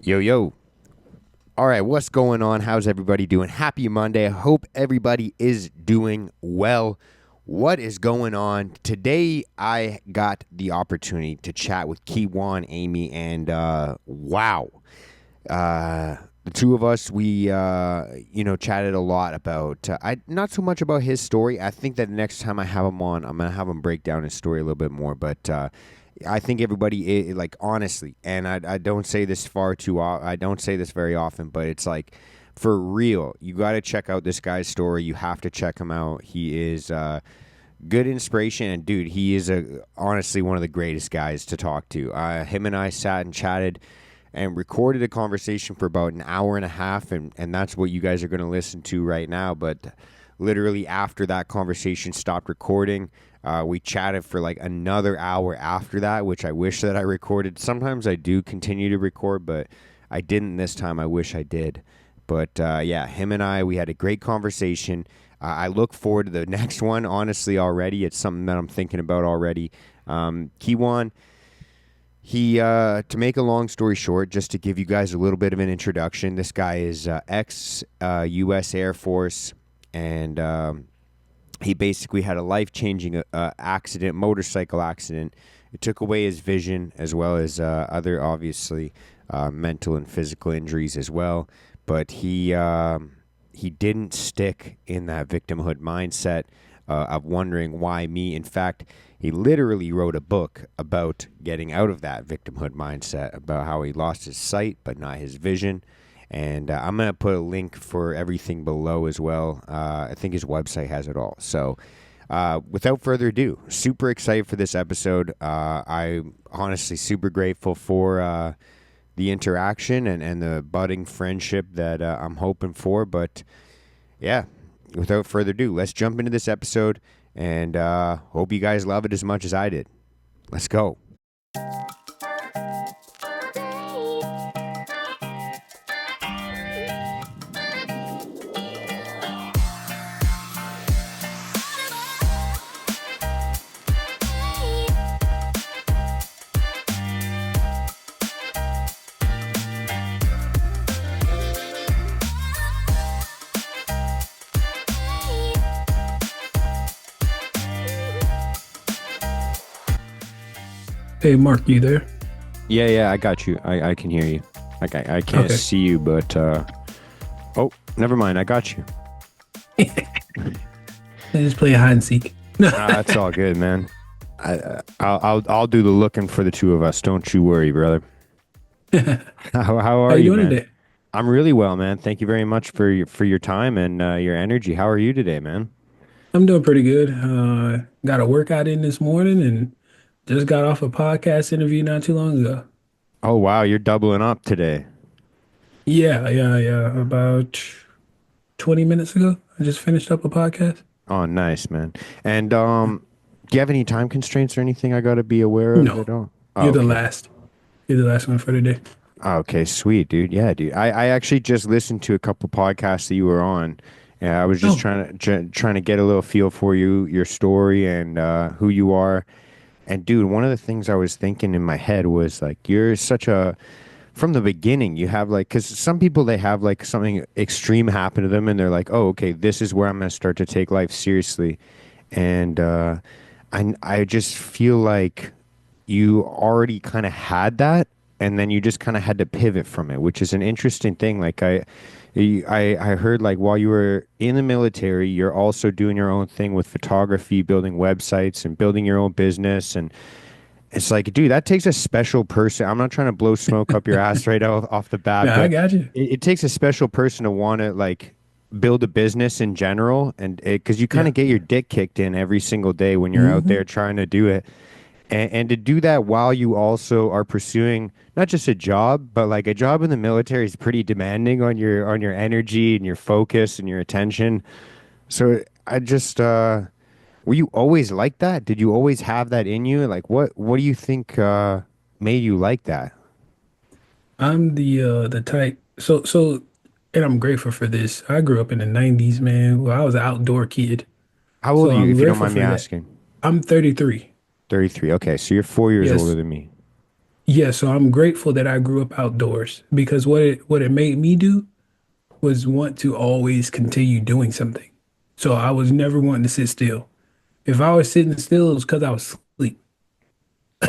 Yo, yo. All right, what's going on? How's everybody doing? Happy Monday. I hope everybody is doing well. What is going on? Today, I got the opportunity to chat with Kijuan Amey, and wow. The two of us, we, chatted a lot about, not so much about his story. I think that the next time I have him on, I'm going to have him break down his story a little bit more, but I think everybody, honestly, and I don't say this I don't say this very often, but it's like, for real, you got to check out this guy's story. You have to check him out. He is good inspiration, and dude, he is honestly one of the greatest guys to talk to. Him and I sat and chatted and recorded a conversation for about an hour and a half, and that's what you guys are going to listen to right now. But literally after that conversation stopped recording, we chatted for like another hour after that, which I wish that I recorded. Sometimes I do continue to record, but I didn't this time. I wish I did. But yeah, him and I, we had a great conversation. I look forward to the next one, honestly, already. It's something that I'm thinking about already. Kijuan, to make a long story short, just to give you guys a little bit of an introduction, this guy is ex-U.S. Air Force, and he basically had a life-changing motorcycle accident. It took away his vision, as well as other, obviously, mental and physical injuries as well. But he didn't stick in that victimhood mindset of wondering why me. In fact, he literally wrote a book about getting out of that victimhood mindset, about how he lost his sight but not his vision. And I'm going to put a link for everything below as well. I think his website has it all. So without further ado, super excited for this episode. I'm honestly super grateful for the interaction and the budding friendship that I'm hoping for. But yeah, without further ado, let's jump into this episode, and hope you guys love it as much as I did. Let's go. Hey, Mark, you there? Yeah, I got you. I can hear you. I can't Okay. see you, but oh, never mind. I got you. Let's play a hide and seek. That's all good, man. I'll do the looking for the two of us. Don't you worry, brother. How How are you you, doing man? today? I'm really well, man. Thank you very much for your time and your energy. How are you today, man? I'm doing pretty good. Got a workout in this morning and just got off a podcast interview not too long ago. Oh wow, you're doubling up today. Yeah. About 20 minutes ago, I just finished up a podcast. Oh, nice, man. And do you have any time constraints or anything I got to be aware of No, at all? Oh, you're the okay. last. You're the last one for today. Okay, sweet, dude. Yeah, dude. I actually just listened to a couple podcasts that you were on. Yeah, I was just Oh, trying to get a little feel for you, your story, and who you are. And dude, one of the things I was thinking in my head was like, you're such a from the beginning. You have like, because some people they have like something extreme happen to them, and they're like, oh, okay, this is where I'm gonna start to take life seriously. And I just feel like you already kind of had that, and then you just kind of had to pivot from it, which is an interesting thing. Like I heard like while you were in the military, you're also doing your own thing with photography, building websites and building your own business. And it's like, dude, that takes a special person. I'm not trying to blow smoke up your ass right off the bat, yeah, I but got you. it takes a special person to want to like build a business in general. And because you kind Yeah. of get your dick kicked in every single day when you're out hmm there trying to do it. And to do that while you also are pursuing not just a job, but like a job in the military is pretty demanding on your energy and your focus and your attention. So I just were you always like that? Did you always have that in you? Like what do you think made you like that? I'm the type. And I'm grateful for this. I grew up in the 90s, man. Well, I was an outdoor kid, How old so are you, I'm if you don't grateful mind me for that. asking? I'm 33. 33. Okay, so you're 4 years older Yes. than me. Yeah, so I'm grateful that I grew up outdoors because what it made me do was want to always continue doing something. So I was never wanting to sit still. If I was sitting still, it was because I was asleep.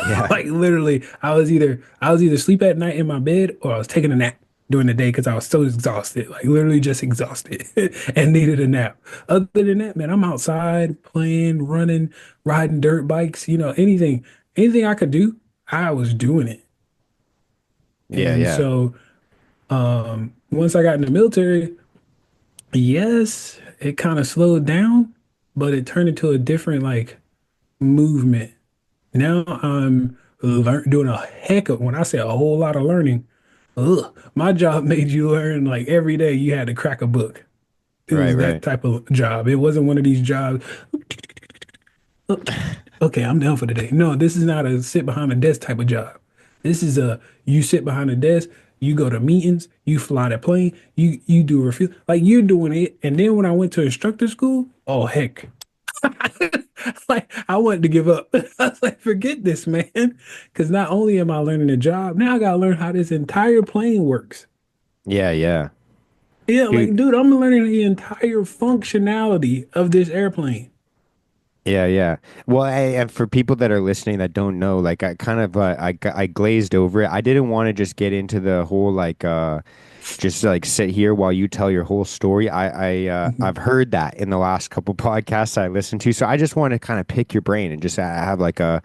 Yeah. Like literally, I was either asleep at night in my bed or I was taking a nap during the day because I was so exhausted, like literally just exhausted and needed a nap. Other than that, man, I'm outside playing, running, riding dirt bikes, anything I could do, I was doing it. Yeah, And yeah. so once I got in the military, yes, it kind of slowed down, but it turned into a different like movement. Now I'm doing a heck of, when I say a whole lot of learning, my job made you learn like every day you had to crack a book. It Right, was that right. type of job. It wasn't one of these jobs. "Oh, okay, I'm done for the day. No, this is not a sit behind a desk type of job. This is a you sit behind a desk, you go to meetings, you fly the plane, you do a review. Like you're doing it. And then when I went to instructor school, oh heck. Like I wanted to give up. I was like, forget this, man. Because not only am I learning the job, now I gotta learn how this entire plane works. Yeah, yeah. Yeah, Dude, like, dude, I'm learning the entire functionality of this airplane. yeah, yeah. Well, and for people that are listening that don't know, like I kind of I glazed over it. I didn't want to just get into the whole just like sit here while you tell your whole story. Mhm. I've heard that in the last couple podcasts I listened to. So I just want to kind of pick your brain and just have like a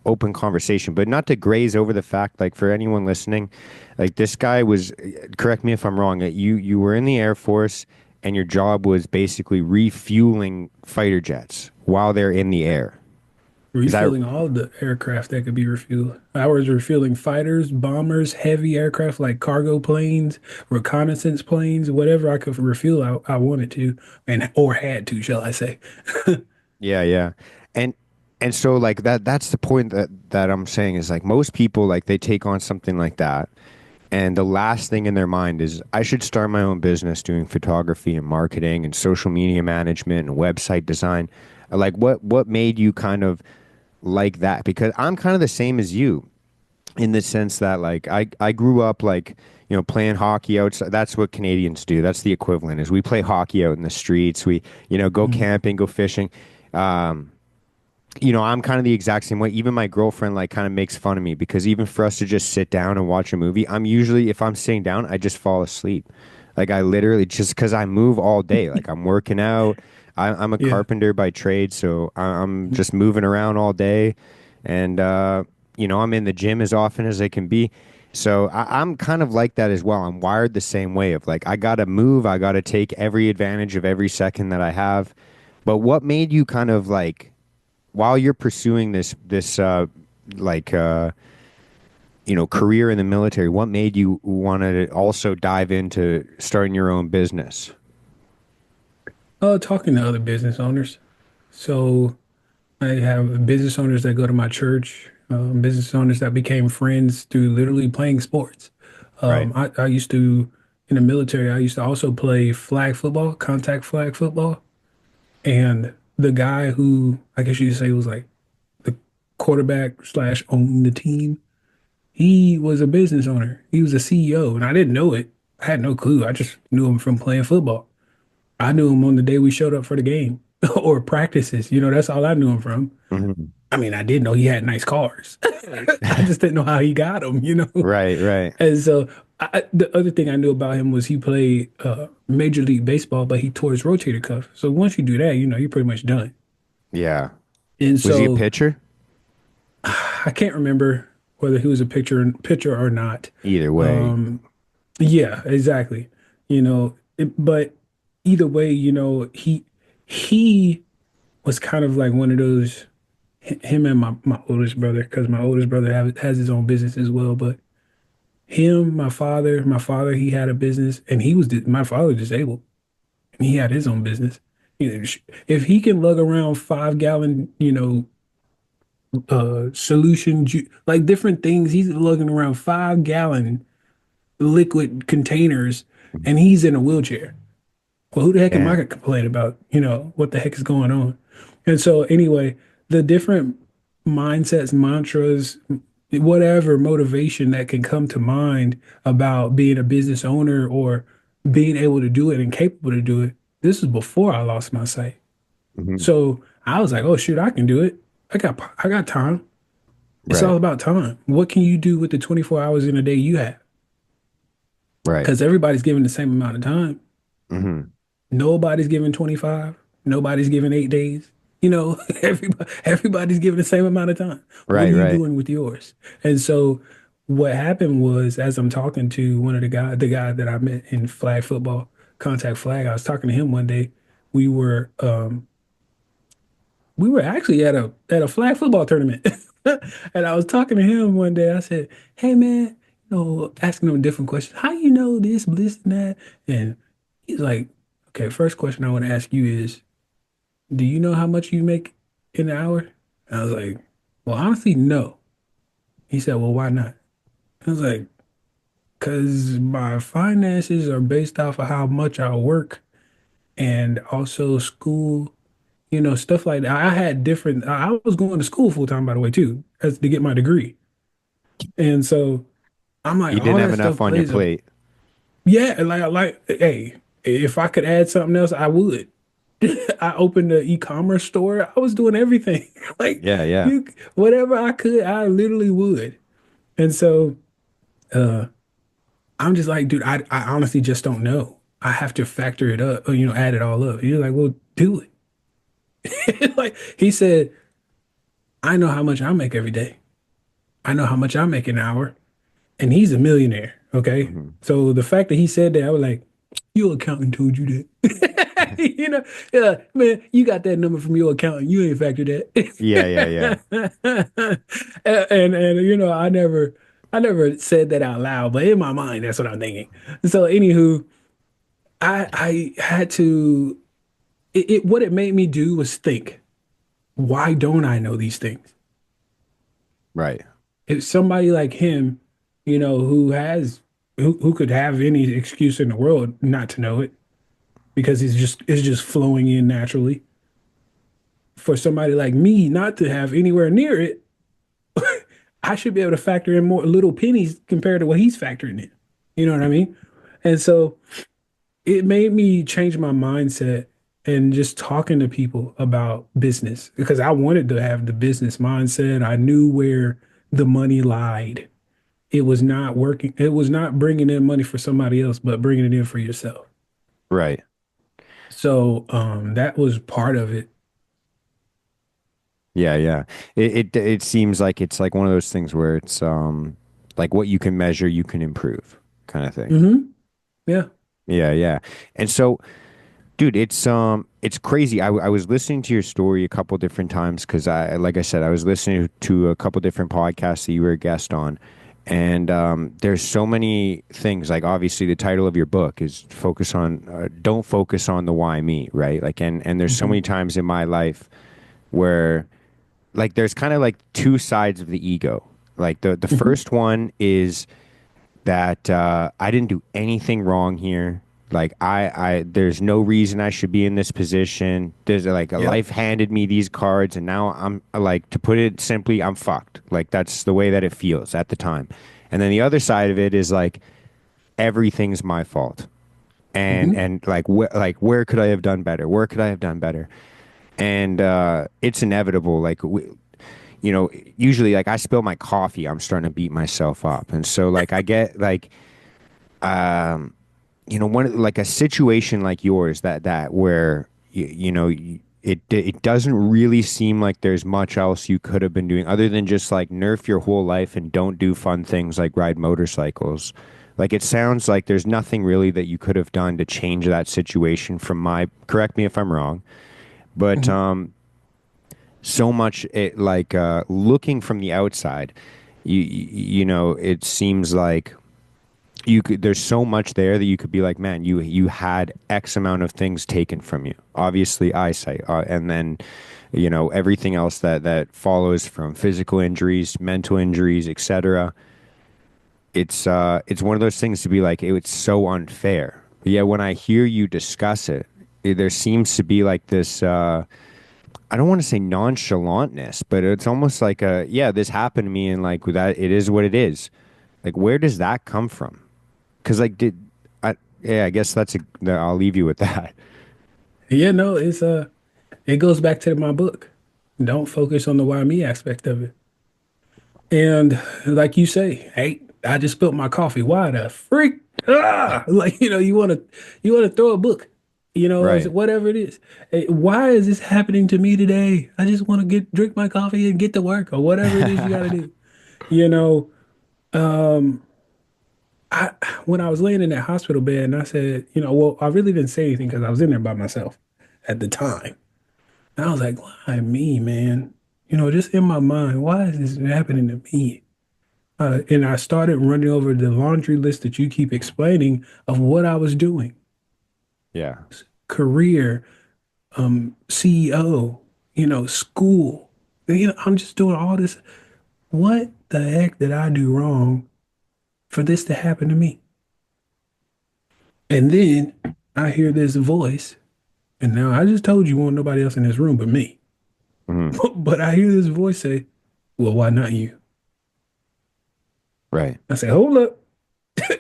open conversation, but not to graze over the fact, like for anyone listening, like this guy was, correct me if I'm wrong, that you were in the Air Force and your job was basically refueling fighter jets while they're in the air. Is that Refueling all the aircraft that could be refueled. I was refueling fighters, bombers, heavy aircraft like cargo planes, reconnaissance planes, whatever I could refuel, I wanted to, and or had to, shall I say. Yeah, yeah. And so like that's the point that I'm saying is like most people like they take on something like that and the last thing in their mind is I should start my own business doing photography and marketing and social media management and website design. Like what made you kind of like that? Because I'm kind of the same as you in the sense that like I grew up like playing hockey outside. That's what Canadians do. That's the equivalent is we play hockey out in the streets. We go Mhm. camping, go fishing. Um, I'm kind of the exact same way. Even my girlfriend like kind of makes fun of me because even for us to just sit down and watch a movie, I'm usually if I'm sitting down, I just fall asleep. Like I literally just because I move all day. Like I'm working out. I'm a Yeah. carpenter by trade, so I'm just moving around all day, and I'm in the gym as often as I can be. So I'm kind of like that as well. I'm wired the same way of like I gotta move. I gotta take every advantage of every second that I have. But what made you kind of like while you're pursuing this like career in the military, what made you want to also dive into starting your own business? Talking to other business owners. So I have business owners that go to my church, business owners that became friends through literally playing sports. Right. I used to, in the military, I used to also play flag football, contact flag football. And the guy who, I guess you could say was like the quarterback slash owned the team, he was a business owner. He was a CEO, and I didn't know it. I had no clue. I just knew him from playing football. I knew him on the day we showed up for the game or practices. That's all I knew him from. Mhm. I mean, I did know he had nice cars. I just didn't know how he got them. Right, right. And so the other thing I knew about him was he played Major League Baseball, but he tore his rotator cuff. So once you do that, you're pretty much done. Yeah. And Was he a so pitcher? I can't remember whether he was a pitcher or not. Either way. Um, yeah, exactly. But either way, he was kind of like one of those him and my oldest brother, because my oldest brother has his own business as well. But him, my father, he had a business, and my father disabled, and he had his own business. If he can lug around 5 gallon, like different things, he's lugging around 5 gallon liquid containers, and he's in a wheelchair. Well, who the heck am I Damn. gonna complain about? What the heck is going on? And so anyway, the different mindsets, mantras, whatever motivation that can come to mind about being a business owner or being able to do it and capable to do it. This is before I lost my sight. Hmm. So I was like, oh shoot, I can do it. I got time. It's Right. all about time. What can you do with the 24 hours in a day you have? Right. Because everybody's given the same amount of time. Hmm. Nobody's given 25. Nobody's given 8 days. Everybody's given the same amount of time. What Right. are you Right. doing with yours? And so what happened was, as I'm talking to one of the guy that I met in flag football, contact flag, I was talking to him one day. We were we were actually at a flag football tournament. And I was talking to him one day. I said, "Hey man, asking him different questions. How you know this and that?" And he's like, "Okay, first question I want to ask you is, do you know how much you make in an hour?" And I was like, "Well, honestly, no." He said, "Well, why not?" I was like, "Because my finances are based off of how much I work and also school, stuff like that." I had different, I was going to school full time, by the way, too, as to get my degree. And so I'm like, You all didn't have that enough stuff on your plays a, plate. yeah, hey, if I could add something else, I would. I opened an e-commerce store. I was doing everything. Like Yeah. Yeah. you, whatever I could, I literally would. And so, uh, I'm just like, dude, I honestly just don't know. I have to factor it up, or, add it all up. You're like, well, do it. Like he said, I know how much I make every day. I know how much I make an hour. And he's a millionaire. Okay. Hmm. So the fact that he said that, I was like, your accountant told you that. Yeah, man, you got that number from your accountant. You ain't factored Yeah. Yeah. Yeah. that. And I never said that out loud, but in my mind, that's what I'm thinking. So anywho, I had to what it made me do was think, why don't I know these things? Right. If somebody like him, who could have any excuse in the world not to know it because it's just flowing in naturally. For somebody like me not to have anywhere near it, I should be able to factor in more little pennies compared to what he's factoring in. You know what I mean? And so it made me change my mindset and just talking to people about business because I wanted to have the business mindset. I knew where the money lied. It was not working. It was not bringing in money for somebody else, but bringing it in for yourself. Right. So that was part of it. Yeah. Yeah. It seems like it's like one of those things where it's like what you can measure, you can improve, kind of thing. Yeah. Yeah. Yeah. And so, dude, it's crazy. I was listening to your story a couple different times because like I said, I was listening to a couple different podcasts that you were a guest on, and there's so many things. Like obviously, the title of your book is focus on don't focus on the why me, right? Like, and there's so hmm many times in my life where like there's kind of like two sides of the ego. Like the hmm first one is that I didn't do anything wrong here. Like there's no reason I should be in this position. There's like a Yep. life handed me these cards, and now I'm like, to put it simply, I'm fucked. Like that's the way that it feels at the time. And then the other side of it is like everything's my fault, hmm and like like where could I have done better? Where could I have done better? And it's inevitable. Like usually like I spill my coffee, I'm starting to beat myself up, and so like I get like one like a situation like yours that where it doesn't really seem like there's much else you could have been doing other than just like nerf your whole life and don't do fun things like ride motorcycles. Like it sounds like there's nothing really that you could have done to change that situation from my, correct me if I'm wrong, but hmm so much it like looking from the outside, it seems like you could there's so much there that you could be like, man, you had X amount of things taken from you, obviously eyesight, and then everything else that follows from physical injuries, mental injuries, etc. It's one of those things to be like, it's so unfair, but yeah, when I hear you discuss it, there seems to be like this I don't want to say nonchalantness, but it's almost like a, yeah, this happened to me and like that, it is what it is. Like, where does that come from? Because like, yeah, I guess I'll leave you with that. Yeah, no, it goes back to my book. Don't focus on the why me aspect of it. And like you say, hey, I just spilled my coffee. Why the freak? Ah, like you want to throw a book, or Right. whatever it is. Hey, why is this happening to me today? I just want to get drink my coffee and get to work or whatever it is you got to do. You know, um, I when I was laying in that hospital bed and I said, well, I really didn't say anything because I was in there by myself at the time. And I was like, why me, man? Just in my mind, why is this happening to me? And I started running over the laundry list that you keep explaining of what I was doing. Yeah. Career, CEO, school. I'm just doing all this. What the heck did I do wrong for this to happen to me? And then I hear this voice, and now I just told you, won't nobody else in this room but me. Mhm. But I hear this voice say, well, why not you? Right. I say, hold up,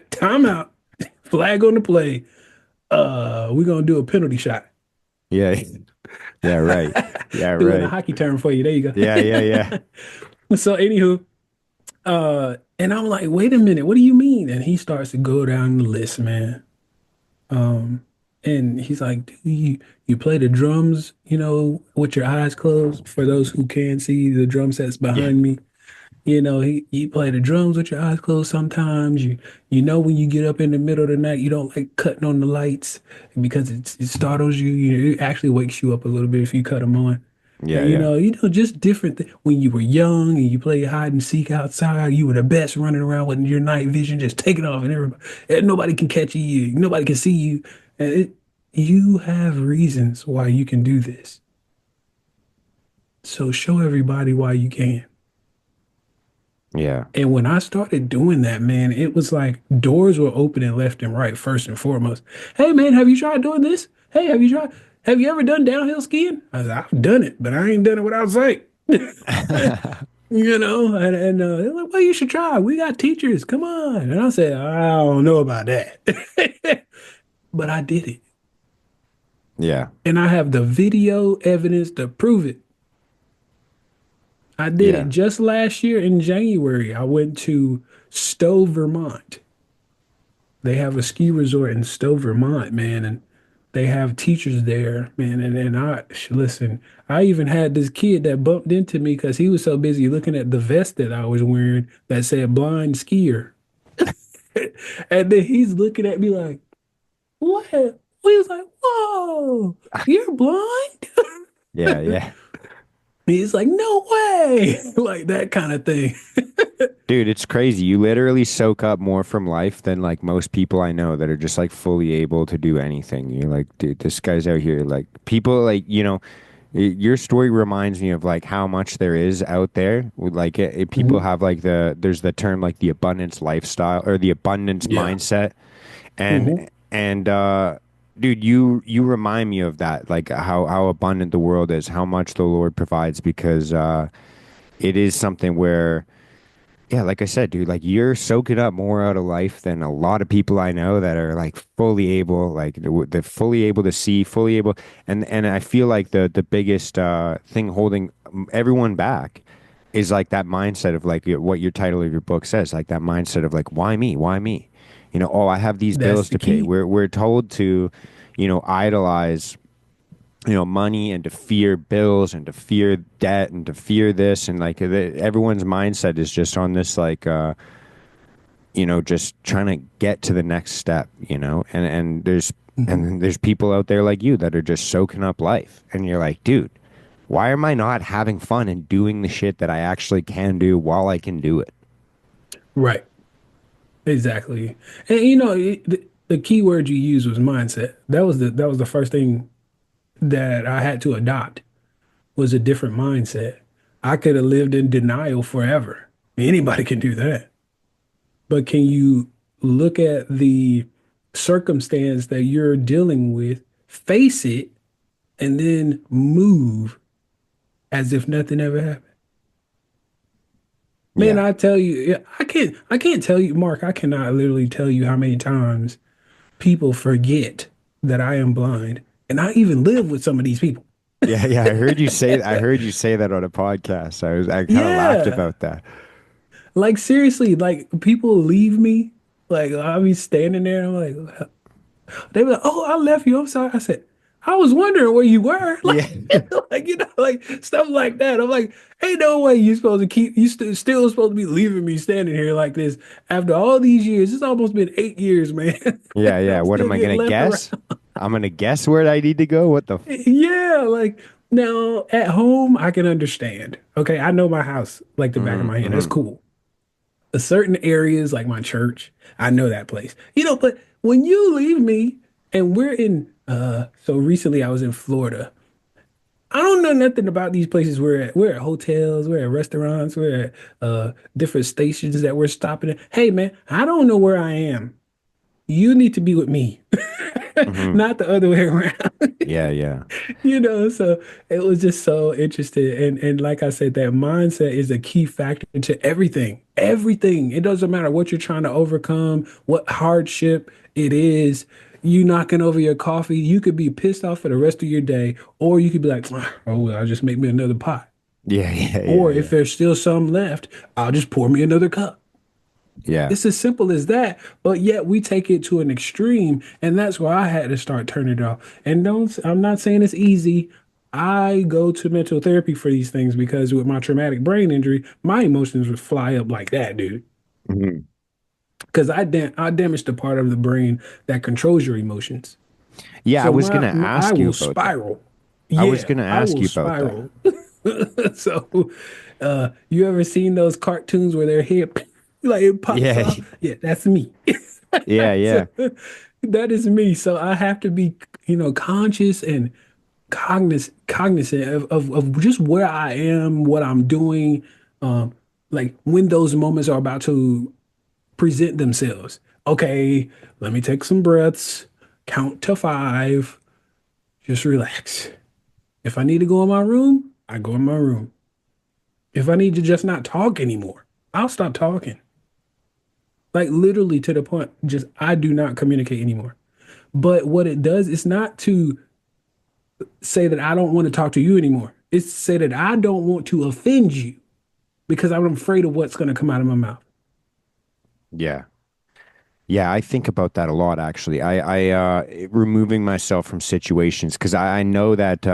time out, flag on the play. We're gonna do a penalty shot. Yeah. Yeah. Right. Yeah. Doing a Right. hockey term for you. There you Yeah. Yeah. Yeah. go. So anywho, and I'm like, wait a minute, what do you mean? And he starts to go down the list, man. Um, and he's like, do you play the drums, with your eyes closed? For those who can see the drum sets Yeah. behind me, you play the drums with your eyes closed sometimes. When you get up in the middle of the night, you don't like cutting on the lights because it startles you. It actually wakes you up a little bit if you cut them on. Yeah. And Yeah. just different th when you were young and you played hide and seek outside, you were the best running around with your night vision just taking off and nobody can catch you, nobody can see you. And you have reasons why you can do this. So show everybody why you can. Yeah. And when I started doing that, man, it was like doors were opening left and right, first and foremost. Hey, man, have you tried doing this? Hey, have you ever done downhill skiing? I said, I've done it, but I ain't done it without sight. They're like, well, you should try. We got teachers. Come on. And I said, I don't know about that. But I did it. Yeah. And I have the video evidence to prove it. I did it Yeah. just last year in January. I went to Stowe, Vermont. They have a ski resort in Stowe, Vermont, man, and they have teachers there, man. And listen, I even had this kid that bumped into me because he was so busy looking at the vest that I was wearing that said blind skier. And then he's looking at me like, what? We was like, whoa, you're blind? Yeah. Yeah. He's like, no way. Like that kind of thing. Dude, it's crazy. You literally soak up more from life than like most people I know that are just like fully able to do anything. You're like, dude, this guy's out here. Like, people like, your story reminds me of like how much there is out there. Like, people Mhm. have like there's the term like the abundance lifestyle or the abundance Yeah. mindset. And, Hmm. and, dude, you remind me of that, like how abundant the world is, how much the Lord provides because, it is something where, yeah, like I said, dude, like you're soaking up more out of life than a lot of people I know that are like fully able, like they're fully able to see, fully able, and I feel like the biggest thing holding everyone back is like that mindset of like what your title of your book says, like that mindset of like why me, why me, oh, I have these That's bills the to pay. key. We're told to, idolize money and to fear bills and to fear debt and to fear this and like everyone's mindset is just on this like just trying to get to the next step, Hmm. and there's people out there like you that are just soaking up life and you're like, dude, why am I not having fun and doing the shit that I actually can do while I can do it? Right. Exactly. And the key word you used was mindset. That was the first thing that I had to adopt was a different mindset. I could have lived in denial forever. Anybody can do that. But can you look at the circumstance that you're dealing with, face it, and then move? as if nothing ever happened. Man, Yeah. I tell you, yeah, I can't tell you, Mark, I cannot literally tell you how many times people forget that I am blind. And I even live with some of these people. Yeah, yeah. I heard you say that on a podcast. I kind of laughed Yeah. about that. Like seriously, like people leave me. Like I'll be standing there and I'm like, they be like, "Oh, I left you. I'm sorry." I said, "I was wondering where you were." Yeah. Like like stuff like that. I'm like, "Ain't no way you supposed to keep you still supposed to be leaving me standing here like this after all these years. It's almost been 8 years, man. Yeah, yeah. I'm What still am I getting gonna left around." guess? I'm gonna guess where I need to go. What the Yeah, like now at home I can understand. Okay, I know my house like the back of my hand. That's mm-hmm. cool. Certain areas like my church, I know that place. But when you leave me and we're in so recently I was in Florida. I don't know nothing about these places. We're at hotels, we're at restaurants, we're at different stations that we're stopping at. Hey man, I don't know where I am. You need to be with me, Mm-hmm. not the other way around. Yeah, yeah. So it was just so interesting. And like I said, that mindset is a key factor to everything. Everything. It doesn't matter what you're trying to overcome, what hardship it is. You knocking over your coffee, you could be pissed off for the rest of your day, or you could be like, oh, well, I'll just make me another pot. Yeah, yeah, yeah, Or if yeah. there's still some left, I'll just pour me another cup. Yeah. It's as simple as that, but yet we take it to an extreme, and that's why I had to start turning it off. And don't, I'm not saying it's easy. I go to mental therapy for these things because with my traumatic brain injury, my emotions would fly up like that, dude. Mhm. Because I damaged the part of the brain that controls your emotions. Yeah, I So was gonna I ask you will about that. spiral. I was Yeah, gonna I ask will you about that. spiral. So, you ever seen those cartoons where their head like it pops Yeah, off? Yeah, that's me. yeah, So, yeah. that is me. So I have to be, conscious and cognizant of just where I am, what I'm doing, um, like when those moments are about to present themselves. Okay, let me take some breaths, count to five, just relax. If I need to go in my room, I go in my room. If I need to just not talk anymore, I'll stop talking. Like literally to the point, just I do not communicate anymore. But what it does is not to say that I don't want to talk to you anymore. It's to say that I don't want to offend you because I'm afraid of what's going to come out of my mouth. Yeah. Yeah, I think about that a lot actually. Removing myself from situations because I know that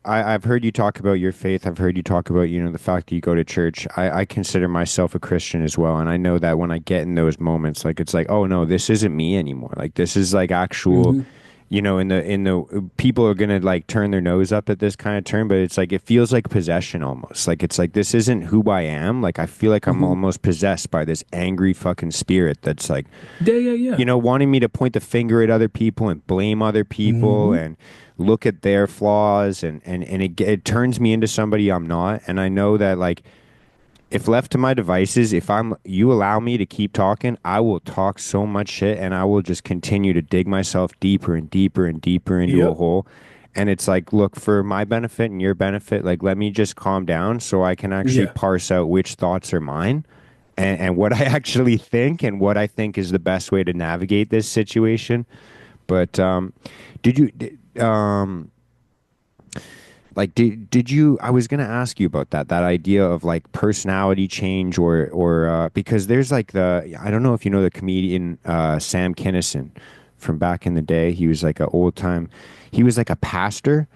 I've heard you talk about your faith. I've heard you talk about, the fact that you go to church. I consider myself a Christian as well. And I know that when I get in those moments, like it's like, oh no, this isn't me anymore. Like this is like actual, Hmm. in the people are gonna like turn their nose up at this kind of term, but it's like it feels like possession almost. Like it's like this isn't who I am. Like I feel like I'm Hmm. almost possessed by this angry fucking spirit that's like, Yeah, yeah, yeah. wanting me to point the finger at other people and blame other people Hmm. and look at their flaws and it turns me into somebody I'm not. And I know that like if left to my devices, if you allow me to keep talking, I will talk so much shit and I will just continue to dig myself deeper and deeper and deeper into a Yep. hole. And it's like, look, for my benefit and your benefit, like let me just calm down so I can actually Yeah. parse out which thoughts are mine and what I actually think and what I think is the best way to navigate this situation. But did you did you I was gonna ask you about that idea of like personality change or because there's like I don't know if you know the comedian Sam Kinison from back in the day. He was like he was like a pastor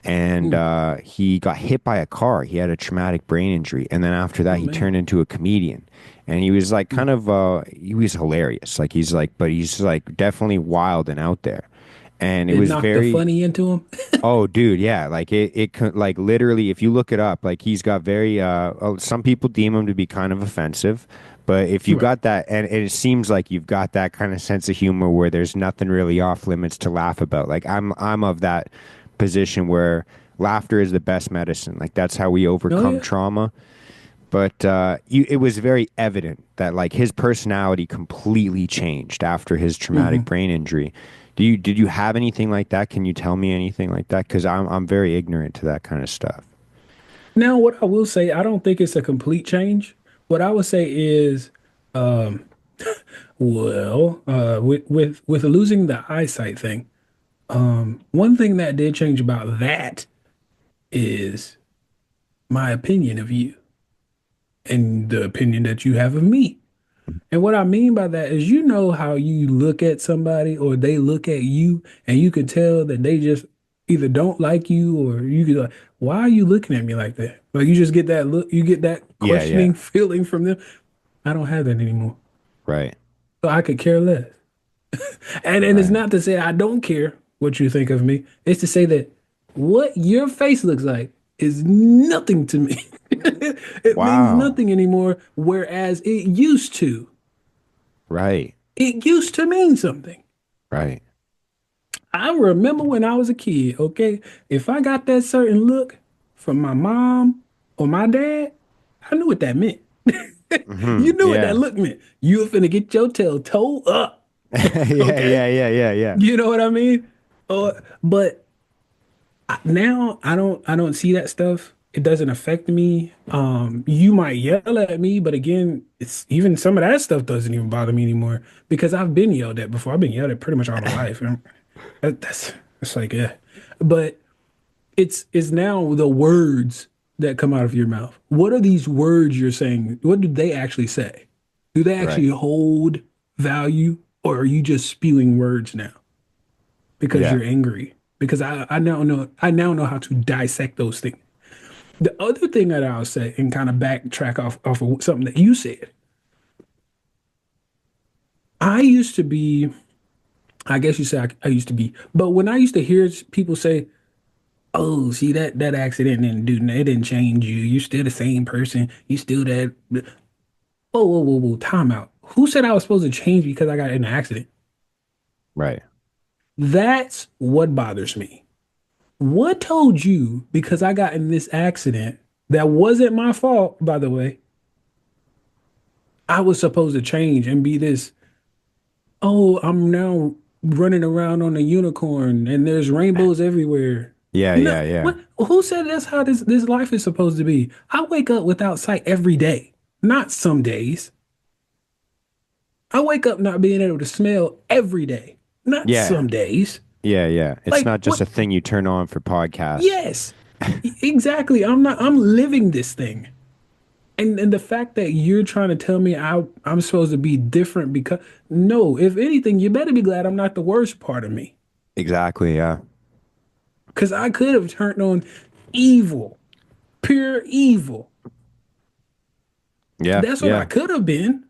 and Mm. he got hit by a car. He had a traumatic brain injury, and then after that, Oh he man. turned into a comedian. And he was like Mm. kind of he was hilarious. Like but he's like definitely wild and out there. And it It was knocked the very funny into him. oh dude, yeah, like it could like literally if you look it up, like he's got very some people deem him to be kind of offensive, but if you Right. got that and it seems like you've got that kind of sense of humor where there's nothing really off limits to laugh about. Like I'm of that position where laughter is the best medicine. Like that's how we Oh overcome yeah. trauma. But it was very evident that like his personality completely changed after his traumatic Hmm. brain injury. Did you have anything like that? Can you tell me anything like that? Because I'm very ignorant to that kind of stuff. Now, what I will say, I don't think it's a complete change. What I would say is, um, with losing the eyesight thing, one thing that did change about that is my opinion of you and the opinion that you have of me. And what I mean by that is, you know how you look at somebody or they look at you, and you can tell that they just either don't like you, or you could like, why are you looking at me like that? Like, you just get that look, you get that Yeah, yeah, questioning feeling from them. I don't have that anymore. right, So I could care less. And it's right. not to say I don't care what you think of me. It's to say that what your face looks like is nothing to me. It means Wow, nothing anymore, whereas it used to. right, It used to mean something. right. I remember when I was a kid, okay? If I got that certain look from my mom or my dad, I knew what that meant. You knew what that Yeah. look meant. You were finna get your tail toe up, Yeah, okay? yeah, yeah, yeah, yeah. You know what I mean? But now I don't see that stuff. It doesn't affect me. You might yell at me, but again, it's even some of that stuff doesn't even bother me anymore because I've been yelled at before. I've been yelled at pretty much all my life. And that's like, yeah. But it's now the words that come out of your mouth. What are these words you're saying? What do they actually say? Do they actually Right. hold value, or are you just spewing words now because Yeah. you're angry? Because I now know how to dissect those things. The other thing that I'll say, and kind of backtrack off of something that you said, I used to be, I guess you say I used to be, but when I used to hear people say, "Oh, see that accident didn't do it didn't change you. You're still the same person. You still that." Whoa, whoa, whoa, whoa! Time out. Who said I was supposed to change because I got in an accident? Right. That's what bothers me. What told you because I got in this accident that wasn't my fault, by the way, I was supposed to change and be this, oh, I'm now running around on a unicorn and there's rainbows everywhere. Yeah, No, yeah, yeah. what? Who said that's how this life is supposed to be? I wake up without sight every day, not some days. I wake up not being able to smell every day, not Yeah. some days. Yeah, yeah. It's Like not just what? a thing you turn on for podcasts. Yes, exactly. I'm living this thing. And the fact that you're trying to tell me I'm supposed to be different because no, if anything, you better be glad I'm not the worst part of me. Exactly, yeah. Because I could have turned on evil, pure evil. Yeah, That's what I yeah. could have been.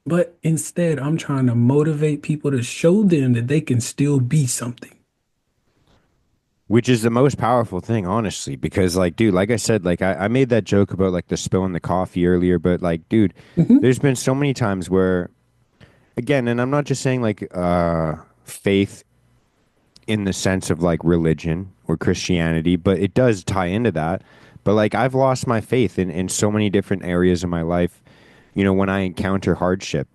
But instead, I'm trying to motivate people to show them that they can still be something. Which is the most powerful thing, honestly, because like, dude, like I said, like I made that joke about like the spilling the coffee earlier, but like, dude, Hmm. there's been so many times where again, and I'm not just saying like faith in the sense of like religion or Christianity, but it does tie into that. But like I've lost my faith in so many different areas of my life, when I encounter hardship.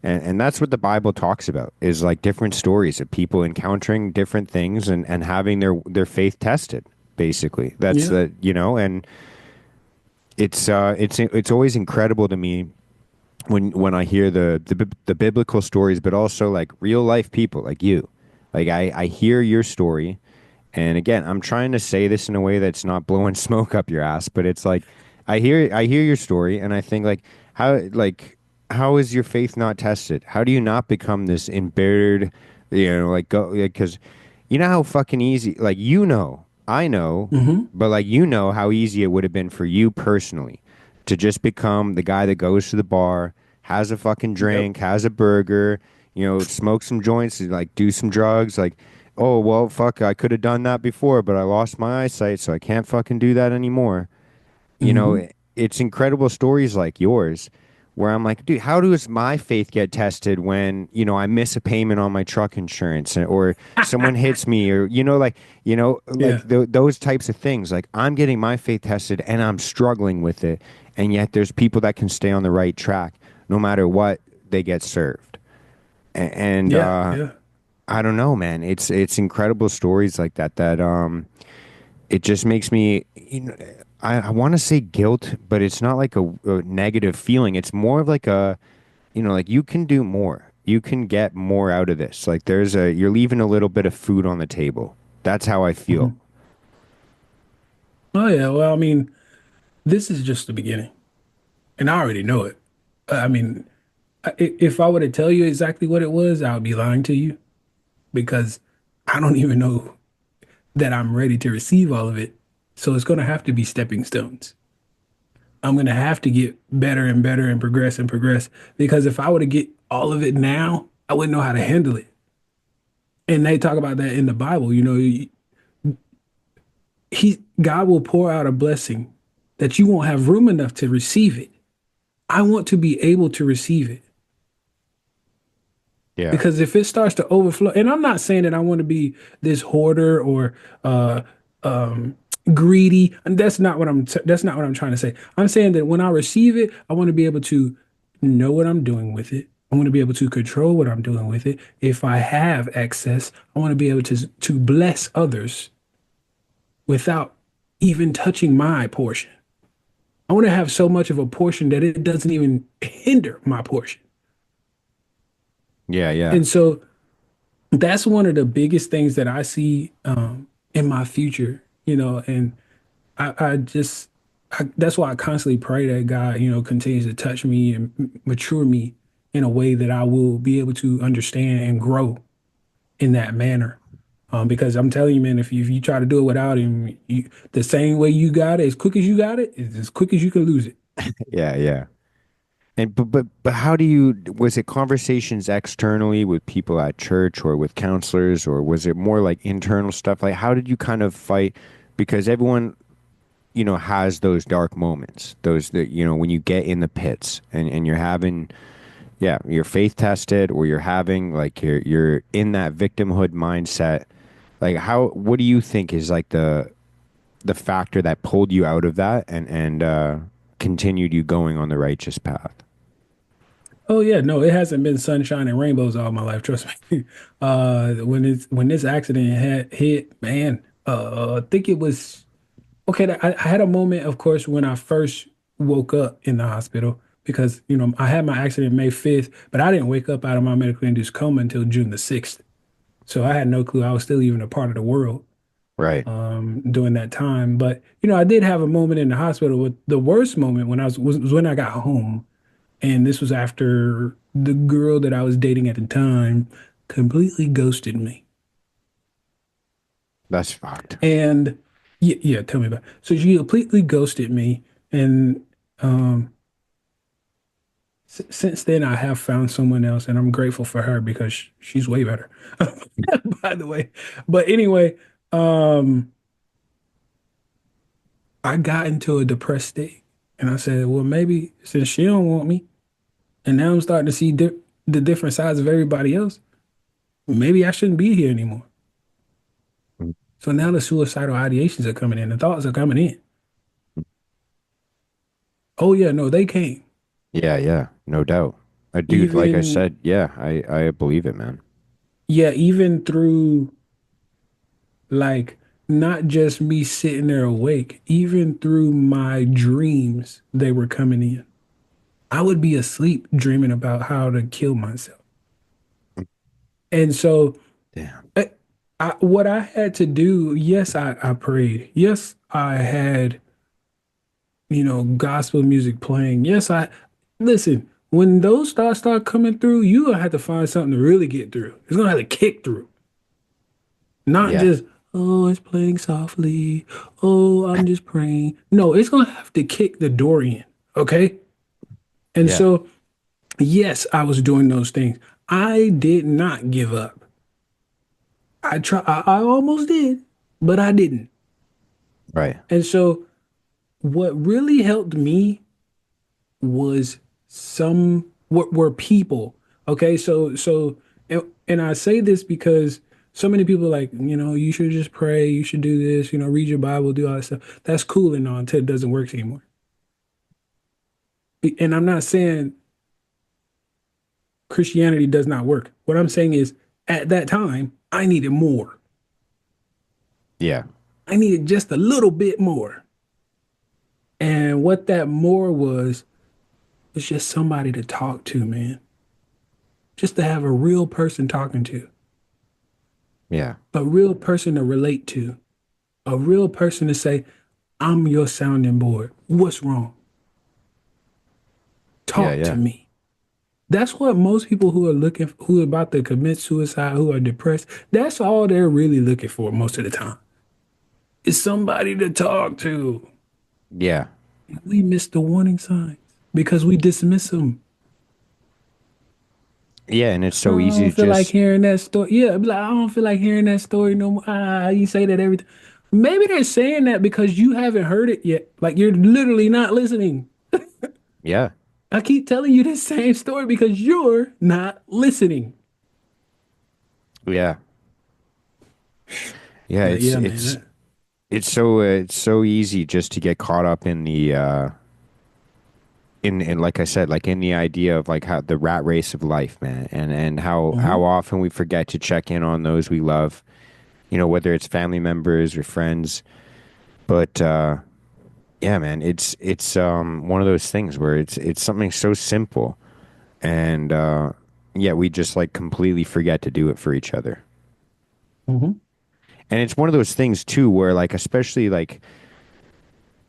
And that's what the Bible talks about is like different stories of people encountering different things and having their faith tested, basically. That's Yeah. and it's always incredible to me when I hear the biblical stories, but also like real life people like you. Like I hear your story, and again, I'm trying to say this in a way that's not blowing smoke up your ass, but it's like I hear your story, and I think how is your faith not tested? How do you not become this embittered, like go because you know how fucking easy I know, Hmm. but like how easy it would have been for you personally to just become the guy that goes to the bar, has a fucking Yep. drink, has a burger, smoke some joints, like do some drugs, like, oh well, fuck, I could have done that before, but I lost my eyesight, so I can't fucking do that anymore. You know, Hmm. it- it's incredible stories like yours where I'm like, dude, how does my faith get tested when, I miss a payment on my truck insurance or someone hits me or, Yeah. those types of things. Like I'm getting my faith tested and I'm struggling with it. And yet there's people that can stay on the right track no matter what they get served. And Yeah. Yeah. I don't know, man. It's incredible stories like that that it just makes me, I want to say guilt, but it's not like a negative feeling. It's more of like a, like you can do more. You can get more out of this. Like you're leaving a little bit of food on the table. That's how I feel. Mhm. Oh yeah, well, I mean, this is just the beginning, and I already know it. I mean, if I were to tell you exactly what it was, I would be lying to you because I don't even know that I'm ready to receive all of it. So it's going to have to be stepping stones. I'm going to have to get better and better and progress because if I were to get all of it now, I wouldn't know how to handle it. And they talk about that in the Bible. God will pour out a blessing that you won't have room enough to receive it. I want to be able to receive it. Yeah. Because if it starts to overflow, and I'm not saying that I want to be this hoarder or uh, um, greedy, and that's not what I'm trying to say. I'm saying that when I receive it, I want to be able to know what I'm doing with it. I want to be able to control what I'm doing with it. If I have excess, I want to be able to bless others without even touching my portion. I want to have so much of a portion that it doesn't even hinder my portion. Yeah, yeah. And so that's one of the biggest things that I see in my future, and I just that's why I constantly pray that God, continues to touch me and mature me in a way that I will be able to understand and grow in that manner. Because I'm telling you, man, if you try to do it without him, the same way you got it, as quick as you got it, is as quick as you can lose it. Yeah, yeah. And but how was it conversations externally with people at church or with counselors, or was it more like internal stuff? Like how did you kind of fight? Because everyone, has those dark moments, those that, when you get in the pits and you're having, yeah, you're faith tested, or you're having like you're in that victimhood mindset. Like what do you think is like the factor that pulled you out of that and continued you going on the righteous path? Oh yeah, no, it hasn't been sunshine and rainbows all my life. Trust me. When this accident had hit, man, I think it was okay. I had a moment, of course, when I first woke up in the hospital because I had my accident May 5th, but I didn't wake up out of my medically induced coma until June the 6th. So I had no clue I was still even a part of the world Right. during that time. But I did have a moment in the hospital. With the worst moment when was when I got home. And this was after the girl that I was dating at the time completely ghosted me. That's fucked. And yeah, yeah, tell me about it. So she completely ghosted me. And um, since then, I have found someone else, and I'm grateful for her because she's way better, by the way. But anyway, um, I got into a depressed state. And I said, well, maybe since she don't want me, and now I'm starting to see the different sides of everybody else, maybe I shouldn't be here anymore. So now the suicidal ideations are coming in, the thoughts are coming in. Oh yeah, no, they came. Yeah, yeah, no doubt. Dude, like I Even said, yeah, I believe it, man. yeah, even through like not just me sitting there awake, even through my dreams, they were coming in. I would be asleep dreaming about how to kill myself. And so Damn. what I had to do, yes, I prayed. Yes, I had gospel music playing. Yes, I listen. When those thoughts start coming through, you gonna have to find something to really get through. It's gonna have to kick through, not Yeah, just oh, it's playing softly. Oh, I'm just praying. No, it's gonna have to kick the door in. Okay, and yeah, so yes, I was doing those things. I did not give up. I try. I almost did, but I didn't. right. And so what really helped me was some what were people. Okay, and I say this because so many people are like, you should just pray, you should do this, read your Bible, do all that stuff. That's cool and all until it doesn't work anymore. And I'm not saying Christianity does not work. What I'm saying is At that time, I needed more. Yeah. I needed just a little bit more. And what that more was just somebody to talk to, man. Just to have a real person talking to, Yeah. a real person to relate to, a real person to say, I'm your sounding board. What's wrong? Yeah. Talk to Yeah. me. That's what most people who are looking, who are about to commit suicide, who are depressed, that's all they're really looking for most of the time. Is somebody to talk to. Yeah. We miss the warning signs because we dismiss them. Yeah. And it's I so easy don't to feel like just, hearing that story. Yeah, be like, I don't feel like hearing that story no more. Ah, you say that every time. Maybe they're saying that because you haven't heard it yet. Like you're literally not listening. yeah. I keep telling you the same story because you're not listening. Yeah. Yeah. But yeah, man. It's so easy just to get caught up in the, in like I said, like in the idea of like how the rat race of life, man, and how Mhm. often we forget to check in on those we love, whether it's family members or friends. But yeah, man, it's one of those things where it's something so simple, and yeah, we just like completely forget to do it for each other. Mhm. And it's one of those things too where like especially like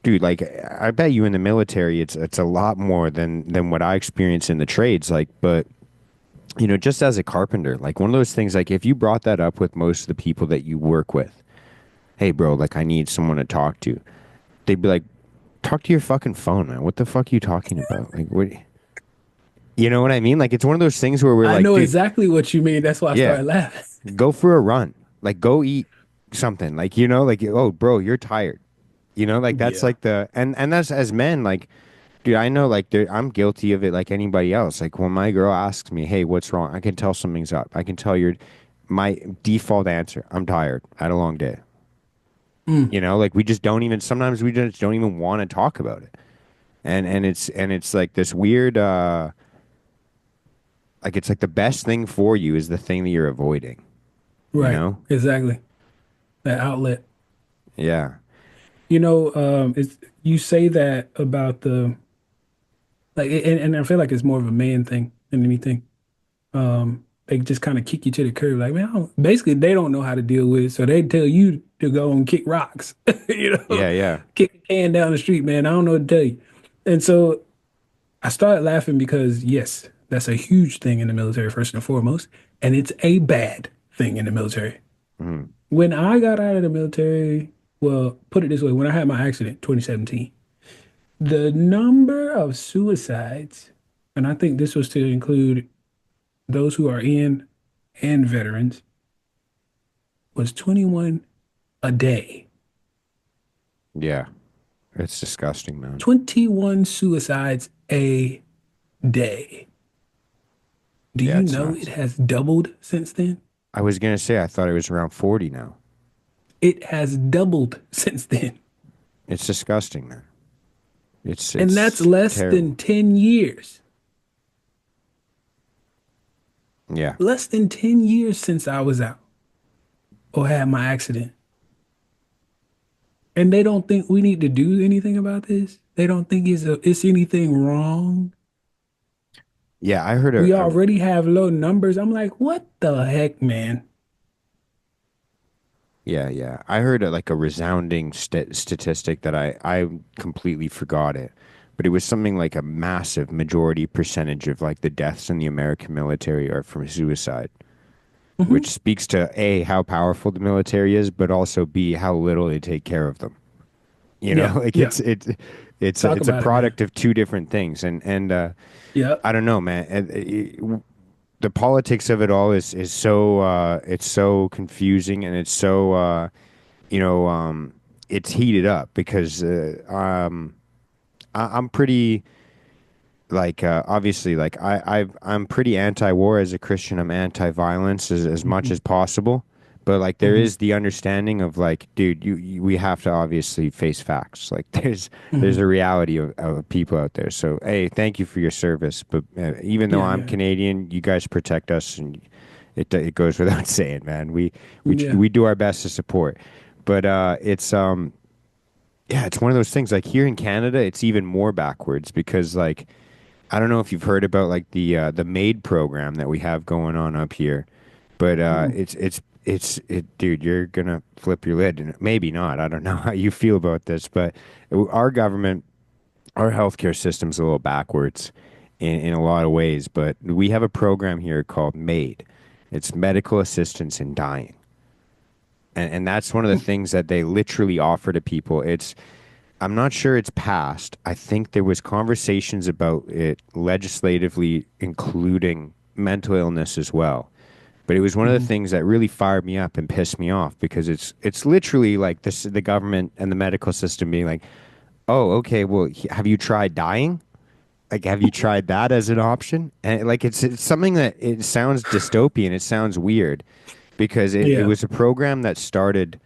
dude, like I bet you in the military it's a lot more than what I experience in the trades, like, but just as a carpenter, like one of those things, like if you brought that up with most of the people that you work with, hey, bro, like I need someone to talk to, they'd be like, talk to your fucking phone, man. What the fuck are you talking about? Like, what, you know what I mean? Like, it's one of those things where we're I like, know dude, exactly what you mean. That's why I yeah, started laughing. go for a run. Like, go eat something. Like, like, oh, bro, you're tired. Like that's Yeah. like and that's as men, like, dude, I know, like, I'm guilty of it like anybody else. Like, when my girl asks me, hey, what's wrong? I can tell something's up. I can tell my default answer, I'm tired. I had a long day. Mm, Like, we just don't even, sometimes we just don't even want to talk about it. And it's like this weird, like, it's like the best thing for you is the thing that you're avoiding, you right. know? Exactly. That outlet. Yeah. It's you say that about the like, and I feel like it's more of a man thing than anything. They just kind of kick you to the curb, like, man, basically they don't know how to deal with it, so they tell you to go and kick rocks, Yeah. Yeah. kick a can down the street, man. I don't know what to tell you. And so I started laughing because yes, that's a huge thing in the military, first and foremost, and it's a bad thing in the military. Mhm. When I got out of the military, well, put it this way, when I had my accident, 2017. The number of suicides, and I think this was to include those who are in and veterans, was 21 a day. Yeah. It's disgusting, man. 21 suicides a day. Do Yeah, you it's know it nuts. has doubled since then? I was gonna say I thought it was around 40 now. It has doubled since then. It's disgusting, man. It's And that's it's less terrible. than 10 years. Yeah. Less than 10 years since I was out or had my accident. And they don't think we need to do anything about this. They don't think it's anything wrong. Yeah, I heard We a already have low numbers. I'm like, what the heck, man? yeah, yeah. I heard like a resounding statistic that I completely forgot it. But it was something like a massive majority percentage of like the deaths in the American military are from suicide, which Hmm. speaks to A, how powerful the military is, but also B, how little they take care of them. Yeah, Like yeah. Talk it's a about it, man. product of two different things. And Yeah. I don't know, man. The politics of it all is so it's so confusing, and it's so you know it's heated up because I'm pretty like obviously like I'm pretty anti-war as a Christian. I'm anti-violence as much Hmm. as possible. But like there Hmm. is the understanding of like, dude, we have to obviously face facts. Like there's Hmm. a reality of people out there. So hey, thank you for your service. But even though Yeah, I'm yeah. Canadian, you guys protect us, It goes without saying, man. Yeah. We do our best to support, but it's yeah, it's one of those things. Like here in Canada, it's even more backwards because like I don't know if you've heard about like the MAID program that we have going on up here, but Mm. dude, you're gonna flip your lid, and maybe not. I don't know how you feel about this, but our government, our healthcare system's a little backwards in a lot of ways. But we have a program here called MAID. It's medical assistance in dying, and that's one of the things that they literally offer to people. It's I'm not sure it's passed. I think there was conversations about it legislatively including mental illness as well. But it was one of the Mm-hmm. things that really fired me up and pissed me off because it's literally like this the government and the medical system being like, "Oh, okay, well, have you tried dying? Like have you tried that as an option?" And like it's something that it sounds dystopian, it sounds weird because it Yeah. was a program that started